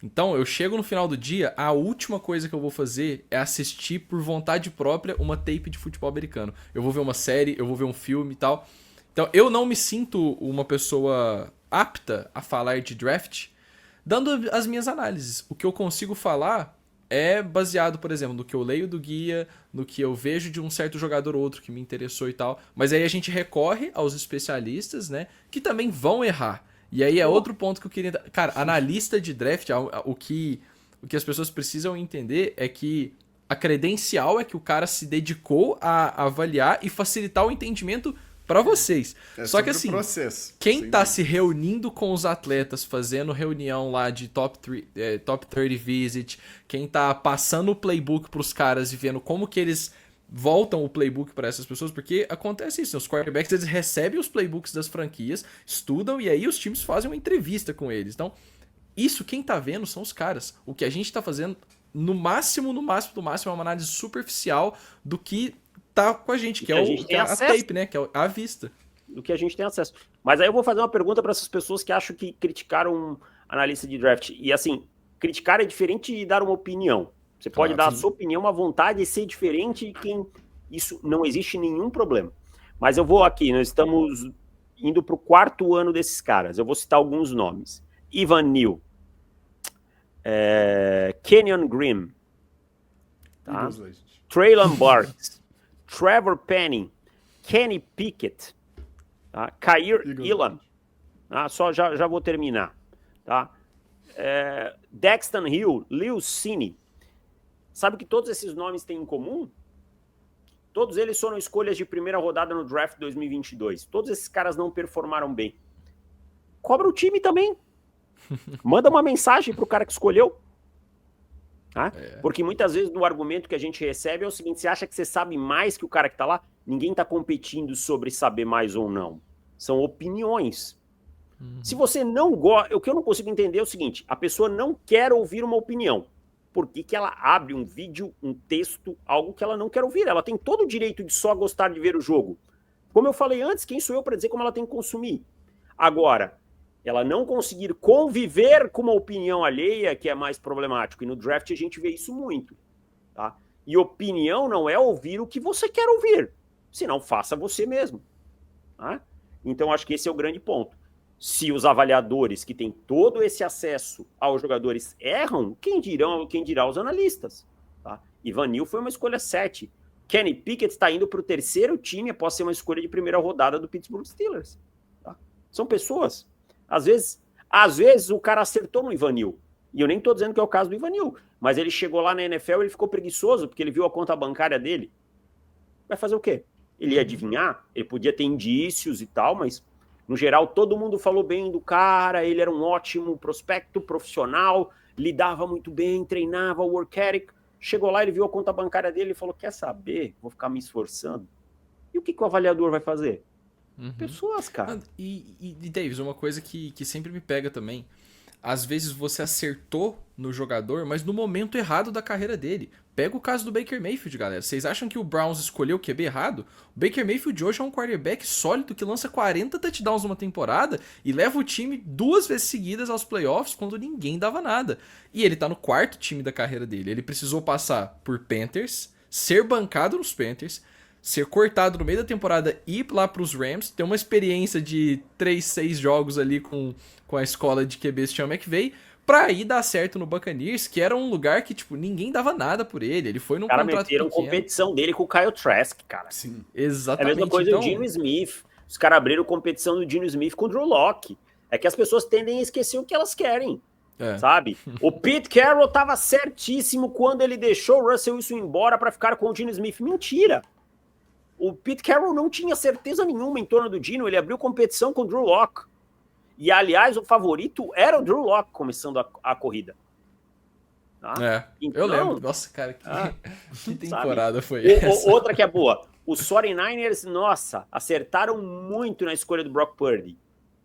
Então, eu chego no final do dia, a última coisa que eu vou fazer é assistir por vontade própria uma tape de futebol americano. Eu vou ver uma série, eu vou ver um filme e tal. Então, eu não me sinto uma pessoa apta a falar de draft dando as minhas análises. O que eu consigo falar é baseado, por exemplo, no que eu leio do guia, no que eu vejo de um certo jogador ou outro que me interessou e tal. Mas aí a gente recorre aos especialistas, né, que também vão errar. E aí é outro ponto que eu queria... Cara, analista de draft, o que as pessoas precisam entender é que a credencial é que o cara se dedicou a avaliar e facilitar o entendimento para vocês. Só que assim, quem tá se reunindo com os atletas, fazendo reunião lá de top 30 visit, quem tá passando o playbook pros caras e vendo como que eles voltam o playbook para essas pessoas, porque acontece isso, os quarterbacks eles recebem os playbooks das franquias, estudam e aí os times fazem uma entrevista com eles. Então, isso quem tá vendo são os caras. O que a gente tá fazendo, no máximo, é uma análise superficial do que tá com a gente, que é a tape, né? Que é a vista. Do que a gente tem acesso. Mas aí eu vou fazer uma pergunta para essas pessoas que acham que criticaram um analista de draft. E assim, criticar é diferente de dar uma opinião. Você pode dar a sua opinião à vontade e ser diferente de quem... Isso não existe nenhum problema. Mas eu vou aqui, nós estamos indo para o 4º ano desses caras. Eu vou citar alguns nomes. Ivan Neal. Kenyon Green. Tá? Treylon Burks. Trevor Penning. Kenny Pickett. Tá? Khair Elam. Tá? Já vou terminar. Tá? Daxton Hill. Lil Cine. Sabe o que todos esses nomes têm em comum? Todos eles foram escolhas de primeira rodada no draft 2022. Todos esses caras não performaram bem. Cobra o time também. Manda uma mensagem pro cara que escolheu. Tá? Porque muitas vezes o argumento que a gente recebe é o seguinte: você acha que você sabe mais que o cara que tá lá? Ninguém tá competindo sobre saber mais ou não. São opiniões. Se você não gosta... O que eu não consigo entender é o seguinte: a pessoa não quer ouvir uma opinião. Por que ela abre um vídeo, um texto, algo que ela não quer ouvir? Ela tem todo o direito de só gostar de ver o jogo. Como eu falei antes, quem sou eu para dizer como ela tem que consumir? Agora, ela não conseguir conviver com uma opinião alheia, que é mais problemático. E no draft a gente vê isso muito. Tá? E opinião não é ouvir o que você quer ouvir. Senão, faça você mesmo. Tá? Então, acho que esse é o grande ponto. Se os avaliadores que têm todo esse acesso aos jogadores erram, quem dirá os analistas? Tá? Ivan Neal foi uma escolha 7. Kenny Pickett está indo para o 3º time após ser uma escolha de primeira rodada do Pittsburgh Steelers. Tá? São pessoas. Às vezes o cara acertou no Ivan Neal. E eu nem estou dizendo que é o caso do Ivan Neal. Mas ele chegou lá na NFL e ele ficou preguiçoso porque ele viu a conta bancária dele. Vai fazer o quê? Ele ia adivinhar? Ele podia ter indícios e tal, mas... No geral, todo mundo falou bem do cara, ele era um ótimo prospecto profissional, lidava muito bem, treinava, work ethic. Chegou lá, ele viu a conta bancária dele e falou: quer saber? Vou ficar me esforçando. E o que o avaliador vai fazer? Pessoas, cara. E Davis, uma coisa que sempre me pega também, às vezes você acertou no jogador, mas no momento errado da carreira dele. Pega o caso do Baker Mayfield, galera. Vocês acham que o Browns escolheu o QB errado? O Baker Mayfield hoje é um quarterback sólido que lança 40 touchdowns numa temporada e leva o time 2 vezes seguidas aos playoffs quando ninguém dava nada. E ele tá no 4º time da carreira dele. Ele precisou passar por Panthers, ser bancado nos Panthers, ser cortado no meio da temporada e ir lá pros Rams, ter uma experiência de 3, 6 jogos ali com a escola de QBs Sean McVay, pra ir dar certo no Buccaneers, que era um lugar que, tipo, ninguém dava nada por ele. Ele foi num cara contrato meteram pequeno. competição dele com o Kyle Trask, cara. Sim. Exatamente. É a mesma coisa então, do Geno Smith. Os caras abriram competição do Geno Smith com o Drew Lock. É que as pessoas tendem a esquecer o que elas querem, sabe? O Pete Carroll tava certíssimo quando ele deixou o Russell Wilson embora pra ficar com o Geno Smith. Mentira! O Pete Carroll não tinha certeza nenhuma em torno do Geno. Ele abriu competição com o Drew Lock. E, aliás, o favorito era o Drew Lock começando a corrida. Tá? Então, eu lembro. Nossa, cara, que temporada foi essa? Outra que é boa. Os 49ers, nossa, acertaram muito na escolha do Brock Purdy.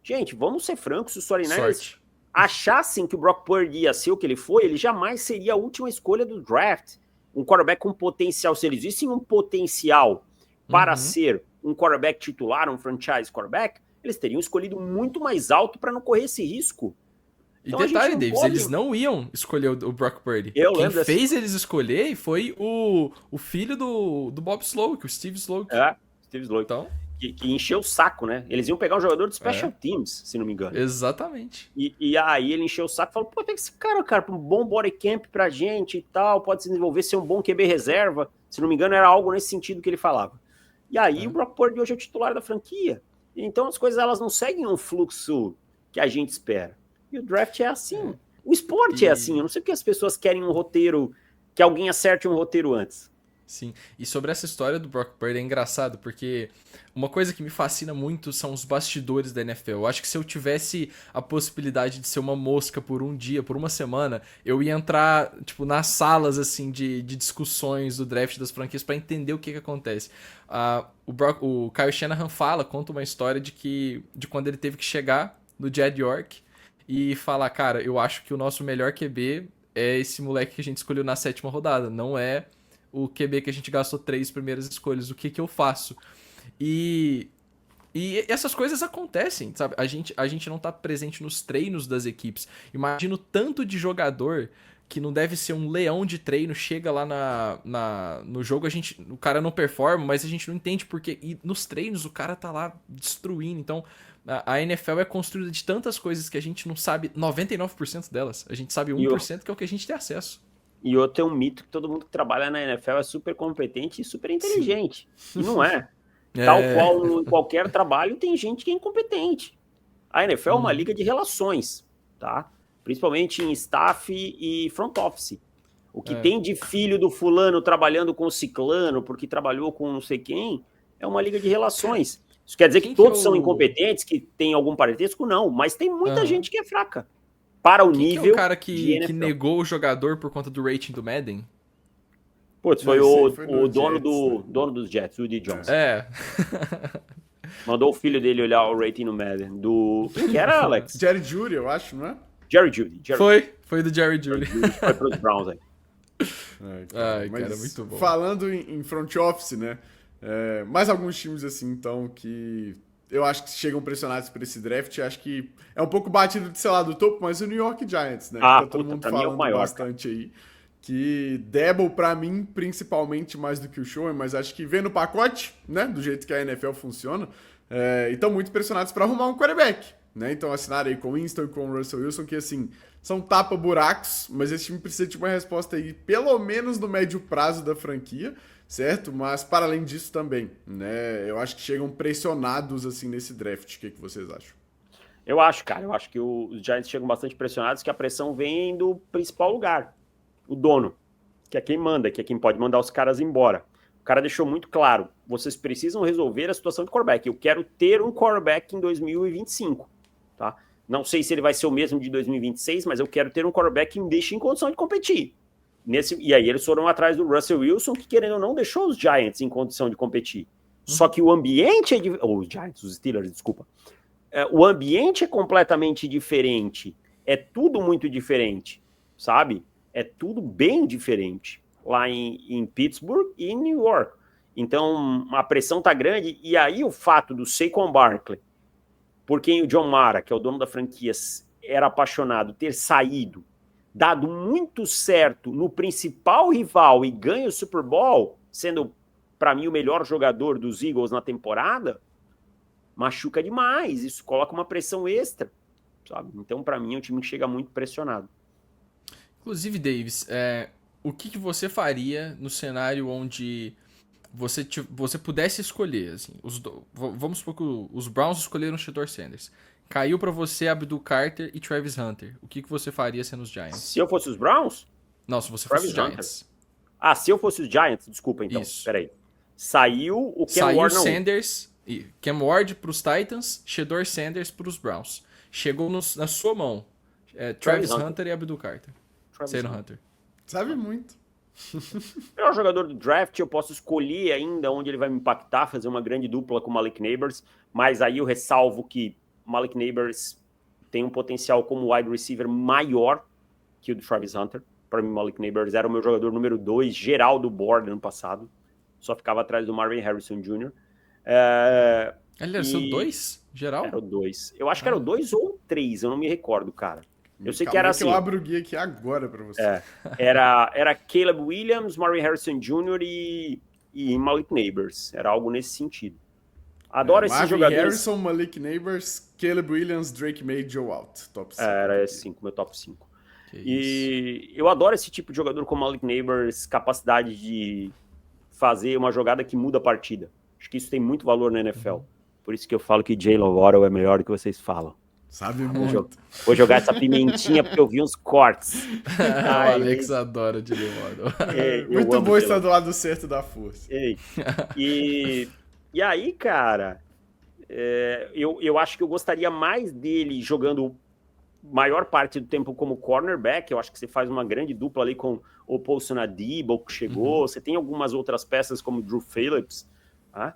Gente, vamos ser francos, se os 49ers achassem que o Brock Purdy ia ser o que ele foi, ele jamais seria a última escolha do draft. Um quarterback com potencial, se eles vissem um potencial para ser um quarterback titular, um franchise quarterback, eles teriam escolhido muito mais alto para não correr esse risco. Então, e detalhe, Davis, eles não iam escolher o Brock Purdy. Quem fez eles escolher foi o filho do Bob Slowick, o Steve Slowick. Steve Slowick. Então, que encheu o saco, né? Eles iam pegar um jogador de Special Teams, se não me engano. Exatamente. E aí ele encheu o saco e falou, pô, tem esse cara, para um bom body camp pra gente e tal, pode se desenvolver, ser um bom QB reserva. Se não me engano, era algo nesse sentido que ele falava. E aí o Brock Purdy hoje é o titular da franquia. Então as coisas elas não seguem um fluxo que a gente espera. E o draft é assim. O esporte é assim. Eu não sei porque as pessoas querem um roteiro, que alguém acerte um roteiro antes. Sim, e sobre essa história do Brock Purdy é engraçado, porque uma coisa que me fascina muito são os bastidores da NFL. Eu acho que se eu tivesse a possibilidade de ser uma mosca por um dia, por uma semana, eu ia entrar, tipo, nas salas, assim, de discussões do draft das franquias para entender o que acontece. O Kyle Shanahan conta uma história de quando ele teve que chegar no Jed York e falar, cara, eu acho que o nosso melhor QB é esse moleque que a gente escolheu na 7ª rodada, não é o QB que a gente gastou 3 primeiras escolhas, o que eu faço? E essas coisas acontecem, sabe? A gente não tá presente nos treinos das equipes. Imagino tanto de jogador que não deve ser um leão de treino, chega lá no jogo, o cara não performa, mas a gente não entende porque. E nos treinos o cara tá lá destruindo. Então, a NFL é construída de tantas coisas que a gente não sabe 99% delas. A gente sabe 1% que é o que a gente tem acesso. E outro é um mito que todo mundo que trabalha na NFL é super competente e super inteligente. Sim. E não é. Tal qual em qualquer trabalho tem gente que é incompetente. A NFL é uma liga de relações, tá? Principalmente em staff e front office. O que tem de filho do fulano trabalhando com o ciclano porque trabalhou com não sei quem, é uma liga de relações. Isso quer dizer que todos são incompetentes, que tem algum parentesco? Não, mas tem muita gente que é fraca. Para o nível. Quem é o cara que negou o jogador por conta do rating do Madden? Putz, foi o dono dos Jets, o Woody Johnson. Mandou o filho dele olhar o rating no Madden. Quem era, Alex? Jerry Jeudy, eu acho, não é? Jerry Jeudy. Foi do Jerry Jeudy. Foi pros Browns aí. Cara, muito bom. Falando em front office, né? Mais alguns times assim, então, que eu acho que chegam pressionados por esse draft. Acho que é um pouco batido de, sei lá, do topo, mas o New York Giants, né? Tá todo mundo falando é maior, bastante aí. Que Debo, pra mim, principalmente mais do que o Show, mas acho que vem no pacote, né? Do jeito que a NFL funciona. E estão muito pressionados para arrumar um quarterback, né? Então assinaram aí com o Winston e com o Russell Wilson, que assim, são tapa-buracos, mas esse time precisa de uma resposta aí, pelo menos no médio prazo da franquia, certo? Mas para além disso também, né? Eu acho que chegam pressionados assim nesse draft. O que vocês acham? Eu acho que os Giants chegam bastante pressionados, que a pressão vem do principal lugar, o dono, que é quem manda, que é quem pode mandar os caras embora. O cara deixou muito claro, vocês precisam resolver a situação de quarterback. Eu quero ter um quarterback em 2025, tá? Não sei se ele vai ser o mesmo de 2026, mas eu quero ter um quarterback que me deixe em condição de competir. E aí eles foram atrás do Russell Wilson, que querendo ou não deixou os Giants em condição de competir. Só que o ambiente os Steelers, desculpa. O ambiente é completamente diferente. é tudo muito diferente, sabe? É tudo bem diferente lá em Pittsburgh e em New York. Então, a pressão tá grande, e aí o fato do Saquon Barkley, por quem o John Mara, que é o dono da franquia, era apaixonado, ter saído, dado muito certo no principal rival e ganha o Super Bowl, sendo, para mim, o melhor jogador dos Eagles na temporada, machuca demais, isso coloca uma pressão extra, sabe? Então, para mim, é um time que chega muito pressionado. Inclusive, Davis, o que você faria no cenário onde você pudesse escolher? Assim, vamos supor que os Browns escolheram o Shedeur Sanders. Caiu pra você Abdul Carter e Travis Hunter. O que você faria sendo os Giants? Se eu fosse os Browns? Não, se você Travis fosse os Giants. Ah, se eu fosse os Giants, desculpa então. Isso. Peraí. Saiu o Cam Saiu Ward, não. Sanders, Cam Ward pros Titans, Shedeur Sanders pros Browns. Chegou na sua mão. Travis Hunter e Abdul Carter. Sendo Hunter. Sabe muito. Melhor jogador do draft, eu posso escolher ainda onde ele vai me impactar, fazer uma grande dupla com o Malik Neighbors, mas aí eu ressalvo que o Malik Neighbors tem um potencial como wide receiver maior que o do Travis Hunter. Para mim, o Malik Neighbors era o meu jogador número 2 geral do board ano passado. Só ficava atrás do Marvin Harrison Jr. Ele era seu 2 geral? Era o 2. Eu acho que era o 2 ou o 3, eu não me recordo, cara. Eu sei que Calma era aí assim. Que eu abro o guia aqui agora pra você. Era Caleb Williams, Marvin Harrison Jr. e Malik Neighbors. Era algo nesse sentido. Adoro esses Marvin jogadores. Harrison, Malik Neighbors, Caleb Williams, Drake May, Joe Alt. Top 5. Era esse 5, meu top 5. E eu adoro esse tipo de jogador como Malik Neighbors, capacidade de fazer uma jogada que muda a partida. Acho que isso tem muito valor na NFL. Por isso que eu falo que Jalen Waddle é melhor do que vocês falam. Sabe muito. Vou jogar essa pimentinha porque eu vi uns cortes. O Alex adora o Jalen Waddle. Muito bom estar do lado certo da força. E aí, cara, eu acho que eu gostaria mais dele jogando maior parte do tempo como cornerback. Eu acho que você faz uma grande dupla ali com o Paulson Adebo, que chegou. Você tem algumas outras peças como Drew Phillips, tá?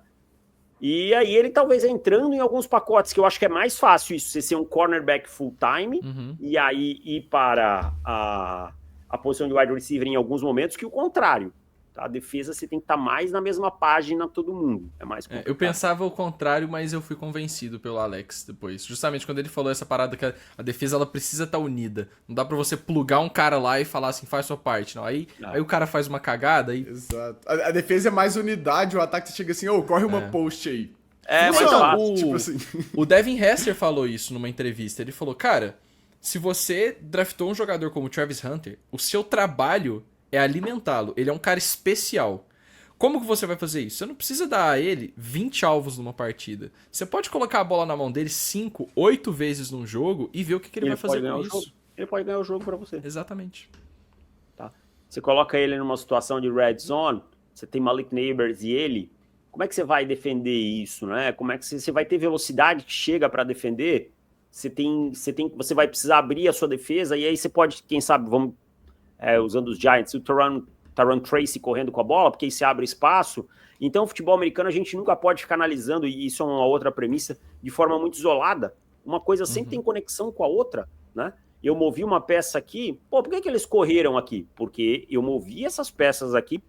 E aí ele talvez entrando em alguns pacotes, que eu acho que é mais fácil isso, você ser um cornerback full-time, e aí ir para a posição de wide receiver em alguns momentos, que o contrário. Tá? A defesa você tem que estar mais na mesma página todo mundo. É mais complicado. Eu pensava o contrário, mas eu fui convencido pelo Alex depois. Justamente quando ele falou essa parada que a defesa ela precisa estar unida. Não dá pra você plugar um cara lá e falar assim, faz sua parte. Não. Aí o cara faz uma cagada e... Exato. A defesa é mais unidade, o ataque chega assim, corre uma post aí. Mas tipo assim. O Devin Hester falou isso numa entrevista. Ele falou, cara, se você draftou um jogador como o Travis Hunter, o seu trabalho é alimentá-lo. Ele é um cara especial. Como que você vai fazer isso? Você não precisa dar a ele 20 alvos numa partida. Você pode colocar a bola na mão dele 5, 8 vezes num jogo e ver o que ele vai fazer com isso. Ele pode ganhar o jogo pra você. Exatamente. Tá. Você coloca ele numa situação de red zone, você tem Malik Neighbors e ele, como é que você vai defender isso, né? Como é que você vai ter velocidade que chega para defender? Você vai precisar abrir a sua defesa e aí você pode, quem sabe, usando os Giants, o Tyrann Tracy correndo com a bola, porque aí você abre espaço. Então, o futebol americano a gente nunca pode ficar analisando, e isso é uma outra premissa, de forma muito isolada. Uma coisa sempre tem conexão com a outra, né? Eu movi uma peça aqui, por que eles correram aqui? Porque eu movi essas peças aqui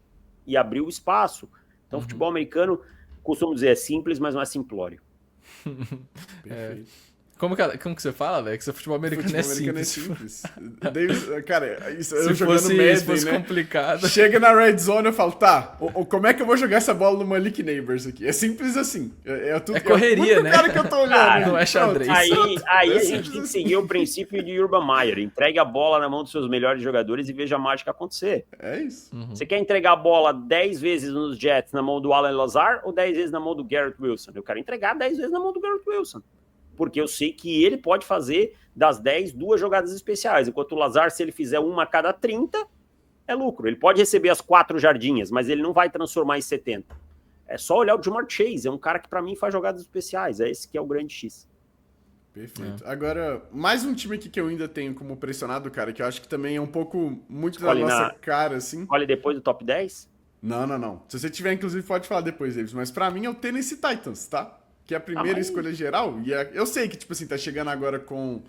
e abri o espaço. Então, o futebol americano, costumo dizer, é simples, mas não é simplório. Perfeito. Como que você fala, velho? Que o futebol americano é simples. Davis, cara, isso, eu Se jogando Madden, se fosse né? complicado. Chega na red zone, eu falo, tá, como é que eu vou jogar essa bola no Malik Neighbors aqui? É simples assim. É correria, né? Cara que eu tô olhando. Não é xadrez. Aí a gente tem que seguir o princípio de Urban Meyer. Entregue a bola na mão dos seus melhores jogadores e veja a mágica acontecer. É isso. Você quer entregar a bola 10 vezes nos Jets na mão do Allen Lazard ou 10 vezes na mão do Garrett Wilson? Eu quero entregar 10 vezes na mão do Garrett Wilson. Porque eu sei que ele pode fazer das 10, 2 jogadas especiais. Enquanto o Lazard, se ele fizer uma a cada 30, é lucro. Ele pode receber as 4 jardinhas, mas ele não vai transformar em 70. É só olhar o Jamar Chase. É um cara que, pra mim, faz jogadas especiais. É esse que é o grande X. Perfeito. Agora, mais um time aqui que eu ainda tenho como pressionado, cara, que eu acho que também é um pouco muito da nossa cara, assim. Olha depois do top 10? Não. Se você tiver, inclusive, pode falar depois, Davis. Mas pra mim é o Tennessee Titans, tá? Que é a primeira escolha geral. E eu sei que, tipo assim, tá chegando agora com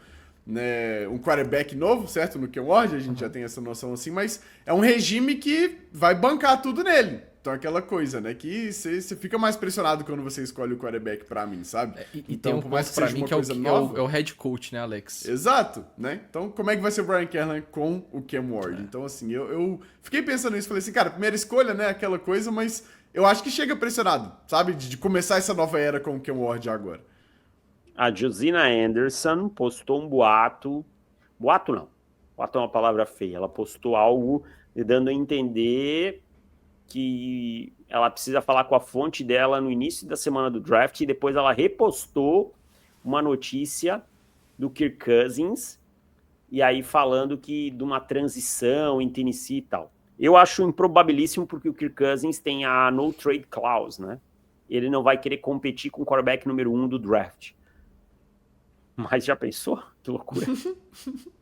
né, um quarterback novo, certo? No Ken Ward, a gente já tem essa noção assim, mas é um regime que vai bancar tudo nele. Então, aquela coisa, né? Que você fica mais pressionado quando você escolhe o quarterback pra mim, sabe? E Então, tem um por mais ponto pra seja mim uma que é coisa o nova- head coach, né, Alex? Exato, né? Então, como é que vai ser o Brian Callahan com o Cam Ward? Então, assim, eu fiquei pensando nisso, falei assim, cara, primeira escolha, né, aquela coisa, mas eu acho que chega pressionado, sabe? De começar essa nova era com o Cam Ward agora. A Josina Anderson postou um boato. Boato não. Boato é uma palavra feia. Ela postou algo dando a entender que ela precisa falar com a fonte dela no início da semana do draft e depois ela repostou uma notícia do Kirk Cousins e aí falando que de uma transição em Tennessee e tal. Eu acho improbabilíssimo porque o Kirk Cousins tem a no trade clause, né? Ele não vai querer competir com o quarterback número 1 do draft. Mas já pensou? Que loucura.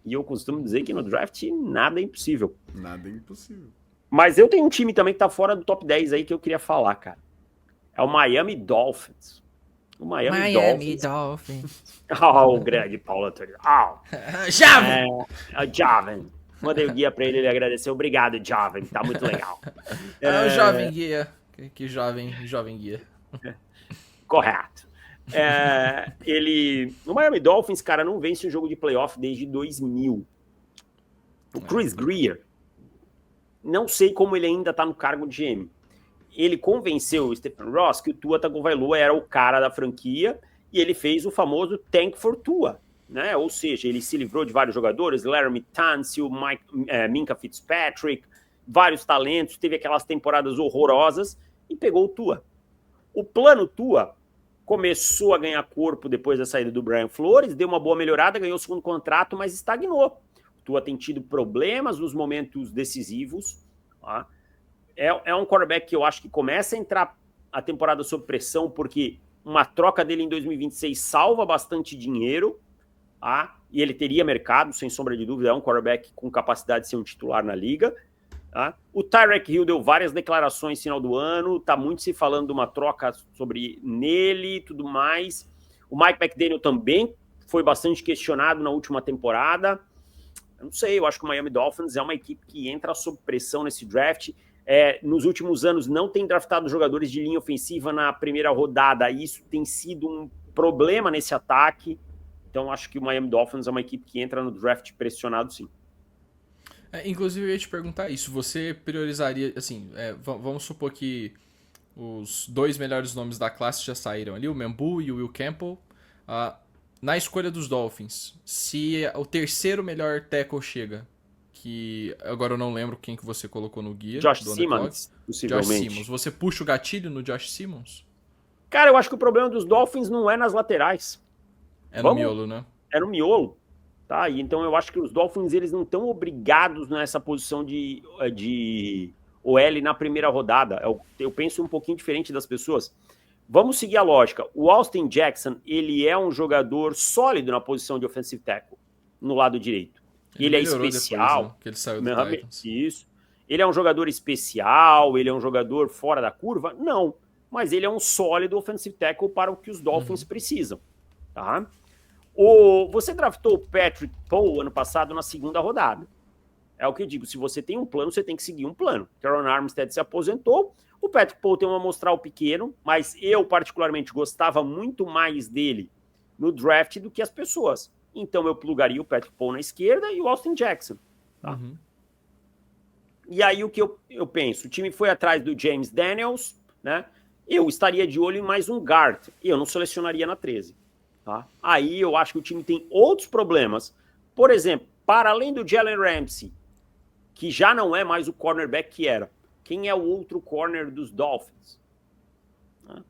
E eu costumo dizer que no draft nada é impossível. Nada é impossível. Mas eu tenho um time também que tá fora do top 10 aí que eu queria falar, cara. É o Miami Dolphins. O Miami Dolphins. O grande Paulo Antônio. Jovem! O Jovem. Mandei o guia pra ele, ele agradeceu. Obrigado, Jovem. Tá muito legal. O jovem guia. Que jovem guia. Correto. O Miami Dolphins, cara, não vence um jogo de playoff desde 2000. O Chris Greer, não sei como ele ainda tá no cargo de GM. Ele convenceu o Stephen Ross que o Tua Tagovailoa era o cara da franquia e ele fez o famoso Tank for Tua, né? Ou seja, ele se livrou de vários jogadores, Laramie Tunsil, Minkah Fitzpatrick, vários talentos, teve aquelas temporadas horrorosas e pegou o Tua. O plano Tua começou a ganhar corpo depois da saída do Brian Flores, deu uma boa melhorada, ganhou o segundo contrato, mas estagnou. O Tua tem tido problemas nos momentos decisivos. Tá? É um quarterback que eu acho que começa a entrar a temporada sob pressão, porque uma troca dele em 2026 salva bastante dinheiro, tá? E ele teria mercado, sem sombra de dúvida, é um quarterback com capacidade de ser um titular na liga. Tá? O Tyreek Hill deu várias declarações no final do ano, tá muito se falando de uma troca sobre nele e tudo mais. O Mike McDaniel também foi bastante questionado na última temporada. Eu não sei, eu acho que o Miami Dolphins é uma equipe que entra sob pressão nesse draft. Nos últimos anos não tem draftado jogadores de linha ofensiva na primeira rodada, e isso tem sido um problema nesse ataque. Então acho que o Miami Dolphins é uma equipe que entra no draft pressionado, sim. Inclusive, eu ia te perguntar isso. Você priorizaria, assim, vamos supor que os dois melhores nomes da classe já saíram ali, o Membu e o Will Campbell. Na escolha dos Dolphins, se o terceiro melhor tackle chega, que agora eu não lembro quem que você colocou no guia. Josh Simmons, possivelmente. Josh Simmons. Você puxa o gatilho no Josh Simmons? Cara, eu acho que o problema dos Dolphins não é nas laterais. No miolo, né? É no miolo. Tá? E então eu acho que os Dolphins eles não estão obrigados nessa posição de OL na primeira rodada. Eu penso um pouquinho diferente das pessoas. Vamos seguir a lógica. O Austin Jackson, ele é um jogador sólido na posição de offensive tackle, no lado direito. Ele é especial. Depois, né, que ele saiu do Titans. Isso. Ele é um jogador especial, ele é um jogador fora da curva? Não. Mas ele é um sólido offensive tackle para o que os Dolphins precisam. Tá? Você draftou o Patrick Poe ano passado na segunda rodada. É o que eu digo, se você tem um plano, você tem que seguir um plano. Teron Armstead se aposentou, o Patrick Poe tem um amostral pequeno, mas eu particularmente gostava muito mais dele no draft do que as pessoas. Então eu plugaria o Patrick Poe na esquerda e o Austin Jackson. Tá? Uhum. E aí o que eu penso? O time foi atrás do James Daniels, né? Eu estaria de olho em mais um guard, e eu não selecionaria na 13. Tá? Aí eu acho que o time tem outros problemas. Por exemplo, para além do Jalen Ramsey, que já não é mais o cornerback que era, quem é o outro corner dos Dolphins? Tá?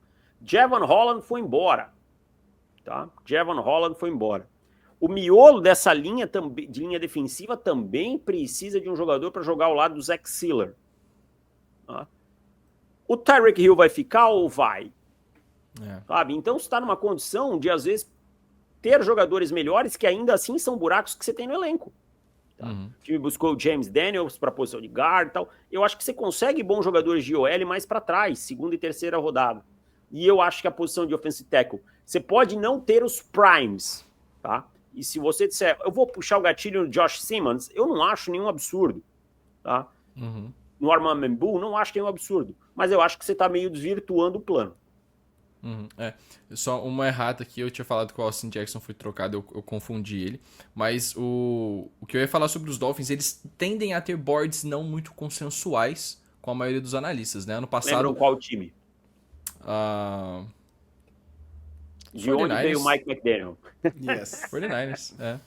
Javon Holland foi embora. Tá? Javon Holland foi embora. O miolo dessa linha, de linha defensiva também precisa de um jogador para jogar ao lado do Zach Siller. Tá? O Tyreek Hill vai ficar ou vai? Sabe? Então você está numa condição de, às vezes, ter jogadores melhores que ainda assim são buracos que você tem no elenco. Tá? O time buscou o James Daniels para a posição de guard e tal. Eu acho que você consegue bons jogadores de OL mais para trás, segunda e terceira rodada. E eu acho que a posição de offensive tackle, você pode não ter os primes, tá? e se você disser, eu vou puxar o gatilho no Josh Simmons, eu não acho nenhum absurdo, tá? No Armand Bull, não acho nenhum absurdo, mas eu acho que você tá meio desvirtuando o plano. Só uma errata aqui, eu tinha falado que o Austin Jackson foi trocado, eu confundi ele, mas o que eu ia falar sobre os Dolphins, eles tendem a ter boards não muito consensuais com a maioria dos analistas, né? Ano passado... Lembram qual time? De onde veio o Mike McDaniel? Yes. 49ers,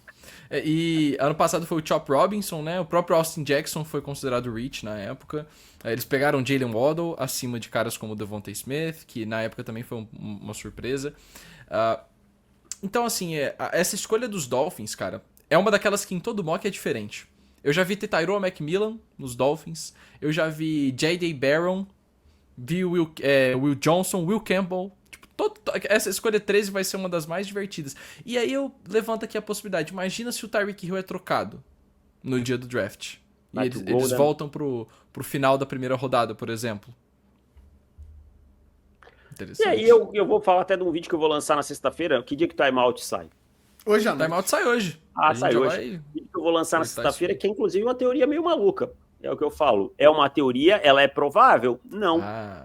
E ano passado foi o Chop Robinson, né? O próprio Austin Jackson foi considerado reach na época. Eles pegaram Jalen Waddle acima de caras como Devontae Smith, que na época também foi uma surpresa. Então, assim, essa escolha dos Dolphins, cara, é uma daquelas que em todo mock é diferente. Eu já vi Tyrone McMillan nos Dolphins, eu já vi J.D. Barron, vi Will Johnson, Will Campbell. Essa escolha 13 vai ser uma das mais divertidas. E aí eu levanto aqui a possibilidade. Imagina se o Tyreek Hill é trocado no dia do draft. E eles voltam pro final da primeira rodada, por exemplo. E aí eu vou falar até de um vídeo que eu vou lançar na sexta-feira. Que dia que o timeout sai? Hoje à noite. Timeout sai hoje. Sai hoje. O vídeo que eu vou lançar na sexta-feira, que é inclusive uma teoria meio maluca. É o que eu falo. É uma teoria, ela é provável? Não.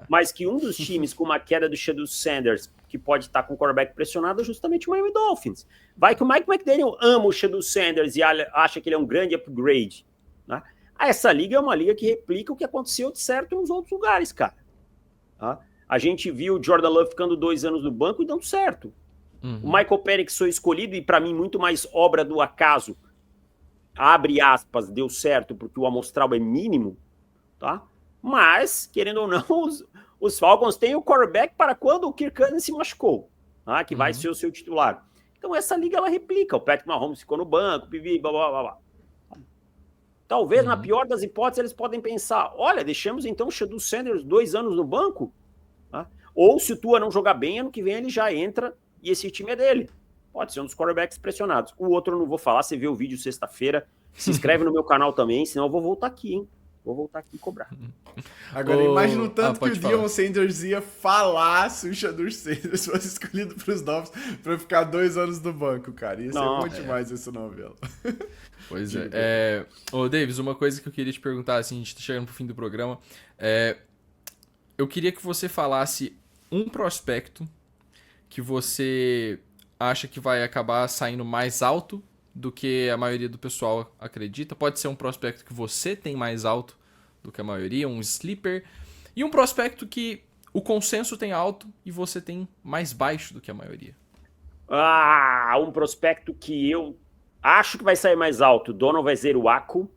Mas que um dos times com uma queda do Shedeur Sanders, que pode estar com o quarterback pressionado, é justamente o Miami Dolphins. Vai que o Mike McDaniel ama o Shedeur Sanders e acha que ele é um grande upgrade. Né? Essa liga é uma liga que replica o que aconteceu de certo nos outros lugares, cara. Tá? A gente viu o Jordan Love ficando 2 anos no banco e dando certo. O Michael Penix foi escolhido e, para mim, muito mais obra do acaso. Abre aspas, deu certo porque o amostral é mínimo, tá? Mas, querendo ou não, os Falcons têm o quarterback para quando o Kirk Cousins se machucou, tá? Que vai ser o seu titular. Então essa liga ela replica, o Patrick Mahomes ficou no banco, blá, blá, blá, blá. Talvez, na pior das hipóteses, eles podem pensar, olha, deixamos então o Shedeur Sanders 2 anos no banco, tá? Ou se o Tua não jogar bem, ano que vem ele já entra e esse time é dele. Pode ser um dos quarterbacks pressionados. O outro eu não vou falar, você vê o vídeo sexta-feira. Se inscreve no meu canal também, senão eu vou voltar aqui, hein? Vou voltar aqui e cobrar. Agora, imagina o tanto que o Deion Sanders ia falar se o Shedeur Sanders fosse escolhido para os Dolphins para ficar 2 anos no banco, cara. Ia ser bom demais essa novela. Pois Ô, Davis, uma coisa que eu queria te perguntar, assim, a gente tá chegando pro fim do programa. Eu queria que você falasse um prospecto que você acha que vai acabar saindo mais alto do que a maioria do pessoal acredita. Pode ser um prospecto que você tem mais alto do que a maioria, um sleeper. E um prospecto que o consenso tem alto e você tem mais baixo do que a maioria. Um prospecto que eu acho que vai sair mais alto. Donovan Ezeruaku,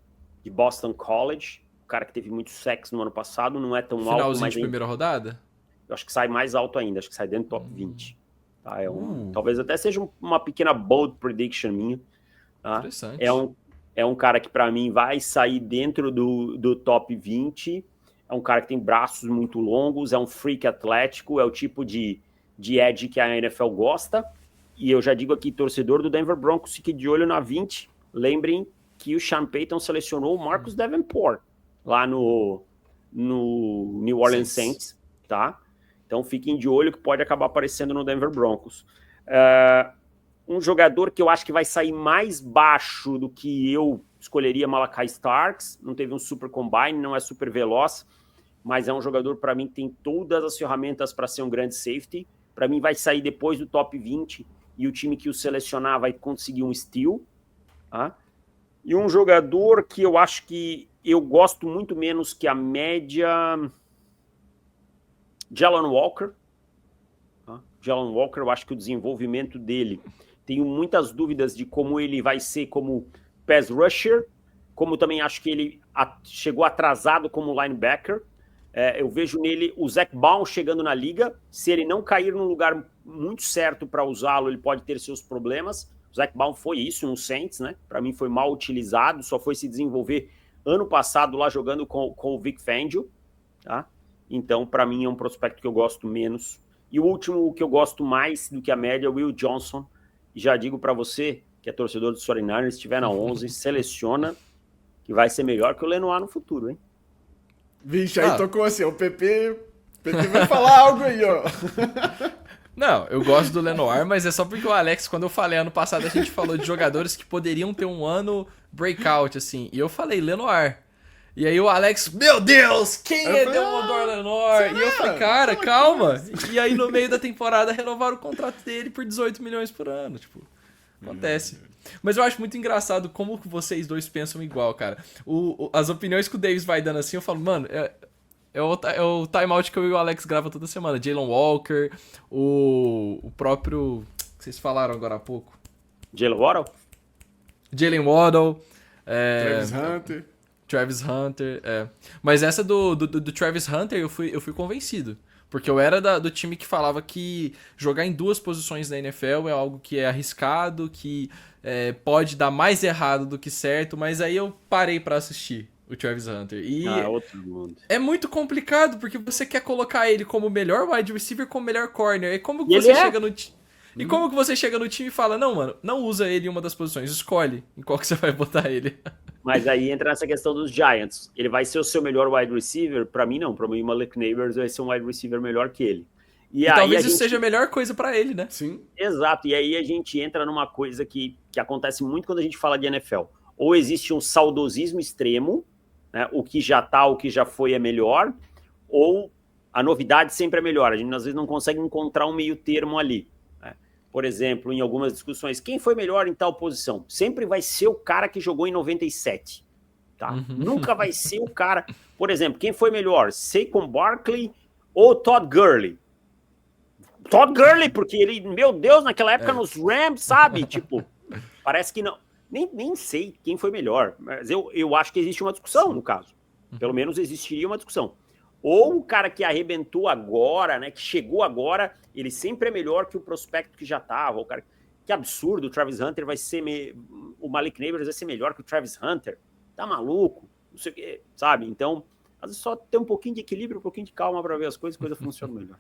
de Boston College. O cara que teve muito sexo no ano passado, não é tão alto. Finalzinho de primeira rodada? Eu acho que sai mais alto ainda, acho que sai dentro do top 20. Tá? Talvez até seja uma pequena bold prediction minha. Tá? Interessante. É um cara que, para mim, vai sair dentro do top 20. É um cara que tem braços muito longos, é um freak atlético, é o tipo de edge que a NFL gosta. E eu já digo aqui, torcedor do Denver Broncos, fique de olho na 20. Lembrem que o Sean Payton selecionou o Marcus Davenport lá no New Orleans Saints, tá? Então fiquem de olho que pode acabar aparecendo no Denver Broncos. Um jogador que eu acho que vai sair mais baixo do que eu escolheria, Malachi Starks. Não teve um super combine, não é super veloz, mas é um jogador, para mim, que tem todas as ferramentas para ser um grande safety. Para mim, vai sair depois do top 20 e o time que o selecionar vai conseguir um steal. Tá? E um jogador que eu acho que eu gosto muito menos que a média... Jalen Walker. Tá? Jalen Walker, eu acho que o desenvolvimento dele... Tenho muitas dúvidas de como ele vai ser como pass rusher, como também acho que ele chegou atrasado como linebacker. Eu vejo nele o Zach Baum chegando na liga. Se ele não cair num lugar muito certo para usá-lo, ele pode ter seus problemas. O Zach Baum foi isso no Saints, né? Para mim foi mal utilizado, só foi se desenvolver ano passado lá jogando com o Vic Fangio. Tá? Então, para mim, é um prospecto que eu gosto menos. E o último que eu gosto mais do que a média é o Will Johnson. Já digo para você, que é torcedor do 49ers, se estiver na 11, seleciona, que vai ser melhor que o Lenoir no futuro, hein? Vixe, aí tocou assim, o PP vai falar algo aí, ó. Não, eu gosto do Lenoir, mas é só porque o Alex, quando eu falei ano passado, a gente falou de jogadores que poderiam ter um ano breakout, assim. E eu falei Lenoir. E aí o Alex, meu Deus, quem é Deommodore Lenoir? E eu falei, cara, calma. E aí no meio da temporada renovaram o contrato dele por 18 milhões por ano, tipo, acontece. Mas eu acho muito engraçado como vocês dois pensam igual, cara. As opiniões que o Davis vai dando assim, eu falo, mano, é o timeout que eu e o Alex grava toda semana. Jalen Walker, o próprio, que vocês falaram agora há pouco. Jalen Waddle? Jalen Waddle. Travis Hunter. Mas essa do Travis Hunter eu fui convencido. Porque eu era do time que falava que jogar em duas posições na NFL é algo que é arriscado, que pode dar mais errado do que certo, mas aí eu parei pra assistir o Travis Hunter. E outro mundo. é muito complicado, porque você quer colocar ele como o melhor wide receiver, como o melhor corner. E como que você chega no time? E como que você chega no time e fala, não, mano, não usa ele em uma das posições, escolhe em qual que você vai botar ele. Mas aí entra nessa questão dos Giants. Ele vai ser o seu melhor wide receiver? Pra mim, não. Pra mim, o Malik Neighbors vai ser um wide receiver melhor que ele. E aí talvez isso seja a melhor coisa pra ele, né? Sim. Exato. E aí a gente entra numa coisa que acontece muito quando a gente fala de NFL. Ou existe um saudosismo extremo, né? O que já tá, o que já foi é melhor, ou a novidade sempre é melhor. A gente às vezes não consegue encontrar um meio termo ali. Por exemplo, em algumas discussões, quem foi melhor em tal posição? Sempre vai ser o cara que jogou em 97. Tá? Nunca vai ser o cara... Por exemplo, quem foi melhor? Saquon Barkley ou Todd Gurley? Todd Gurley, porque ele, meu Deus, naquela época nos Rams, sabe? Tipo, parece que não... Nem sei quem foi melhor, mas eu acho que existe uma discussão, no caso. Pelo menos existiria uma discussão. Ou o cara que arrebentou agora, né, que chegou agora, ele sempre é melhor que o prospecto que já estava. O cara... Que absurdo, o Travis Hunter vai ser... O Malik Neighbors vai ser melhor que o Travis Hunter. Tá maluco? Não sei o quê, sabe? Então, às vezes só ter um pouquinho de equilíbrio, um pouquinho de calma para ver as coisas funcionam melhor.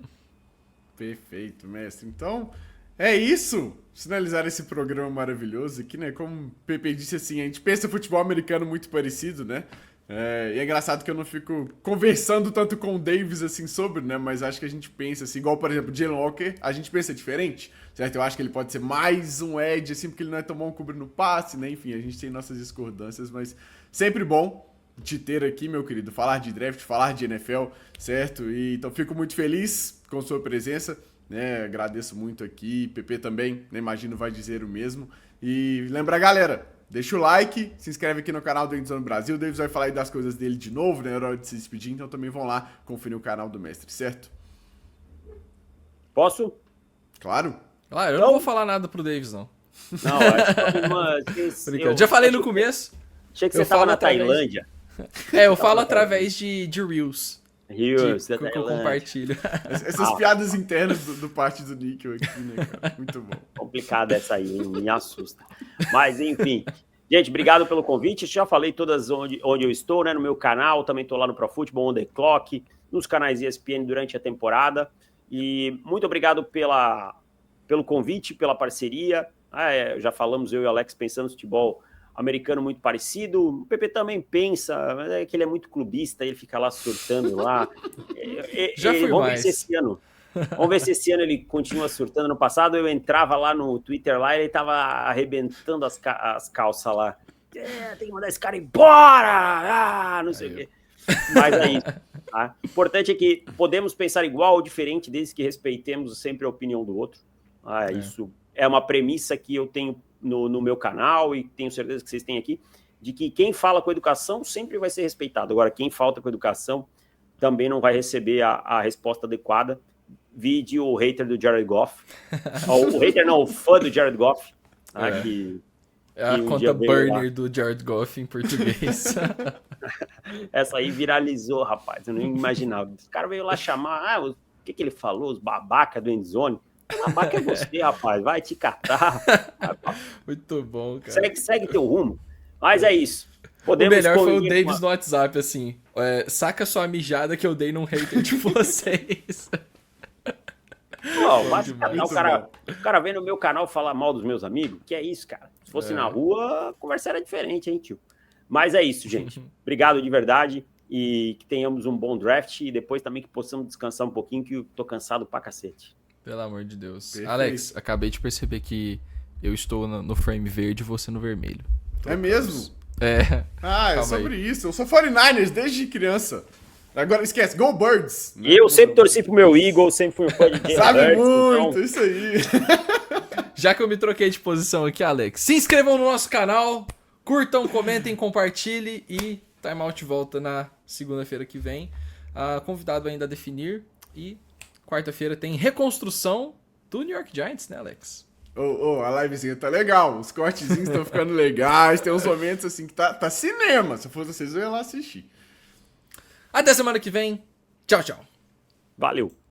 Perfeito, mestre. Então, é isso. Finalizar esse programa maravilhoso aqui, né? Como o Pepe disse, assim, a gente pensa futebol americano muito parecido, né? E é engraçado que eu não fico conversando tanto com o Davis, assim, sobre, né? Mas acho que a gente pensa, assim, igual, por exemplo, o Jalen Walker, a gente pensa diferente, certo? Eu acho que ele pode ser mais um edge, assim, porque ele não é tão bom cobrindo passe, né? Enfim, a gente tem nossas discordâncias, mas sempre bom te ter aqui, meu querido, falar de draft, falar de NFL, certo? E, então, fico muito feliz com sua presença, né? Agradeço muito aqui, PP também, né? Imagino vai dizer o mesmo. E lembra, galera, deixa o like, se inscreve aqui no canal do Endzone Brasil. O Davis vai falar aí das coisas dele de novo, né? Na hora de se despedir, então também vão lá conferir o canal do mestre, certo? Posso? Claro. Claro, eu não vou falar nada pro Davis, não. Não, acho que já falei no começo. Achei que você tava na Tailândia. Eu falo através de Reels. Reels, que eu compartilho. Essas piadas internas do parte do Níquel aqui, né, cara? Muito bom. Complicada essa aí, hein? Me assusta. Mas, enfim. Gente, obrigado pelo convite. Já falei todas onde eu estou, né? No meu canal, também estou lá no Pro Football On The Clock, nos canais ESPN durante a temporada. E muito obrigado pelo convite, pela parceria. Já falamos, eu e o Alex, pensando no futebol americano muito parecido. O PP também pensa, mas é que ele é muito clubista, ele fica lá surtando lá. Já fui vamos mais. ver se esse ano. Vamos ver se esse ano ele continua surtando. No passado eu entrava lá no Twitter lá e ele tava arrebentando as calças lá. Tem que mandar esse cara embora! Não sei o quê. Mas é isso. Tá? O importante é que podemos pensar igual ou diferente, desde que respeitemos sempre a opinião do outro. Isso é uma premissa que eu tenho no meu canal e tenho certeza que vocês têm aqui, de que quem fala com educação sempre vai ser respeitado. Agora, quem falta com educação também não vai receber a resposta adequada. Vide o hater do Jared Goff. O hater não, o fã do Jared Goff. É a conta burner do Jared Goff em português. Essa aí viralizou, rapaz. Eu não imaginava. Os caras veio lá chamar, o que ele falou? Os babaca do Endzone. Babaca é você, rapaz. Vai te catar. Muito bom, cara. Segue teu rumo. Mas é isso. O melhor foi o Davis no WhatsApp, assim. Saca sua mijada que eu dei num hater de vocês. O cara vem no meu canal falar mal dos meus amigos. Que é isso, cara? Se fosse na rua, a conversa era diferente, hein, tio? Mas é isso, gente. Obrigado de verdade. E que tenhamos um bom draft. E depois também que possamos descansar um pouquinho, que eu tô cansado pra cacete. Pelo amor de Deus. Perfeito. Alex, acabei de perceber que eu estou no frame verde e você no vermelho. É mesmo? É. Ah, é Calma sobre aí. isso. Eu sou 49ers desde criança. Agora esquece, Go Birds! E eu sempre torci pro meu Eagles, sempre fui um fã de Jalen Sabe Hurts, muito, então... isso aí. Já que eu me troquei de posição aqui, Alex, se inscrevam no nosso canal, curtam, comentem, compartilhem e Timeout volta na segunda-feira que vem. Convidado ainda a definir e quarta-feira tem reconstrução do New York Giants, né, Alex? A livezinha tá legal, os cortezinhos estão ficando legais, tem uns momentos assim que tá cinema. Se eu fosse vocês, eu ia lá assistir. Até semana que vem. Tchau, tchau. Valeu.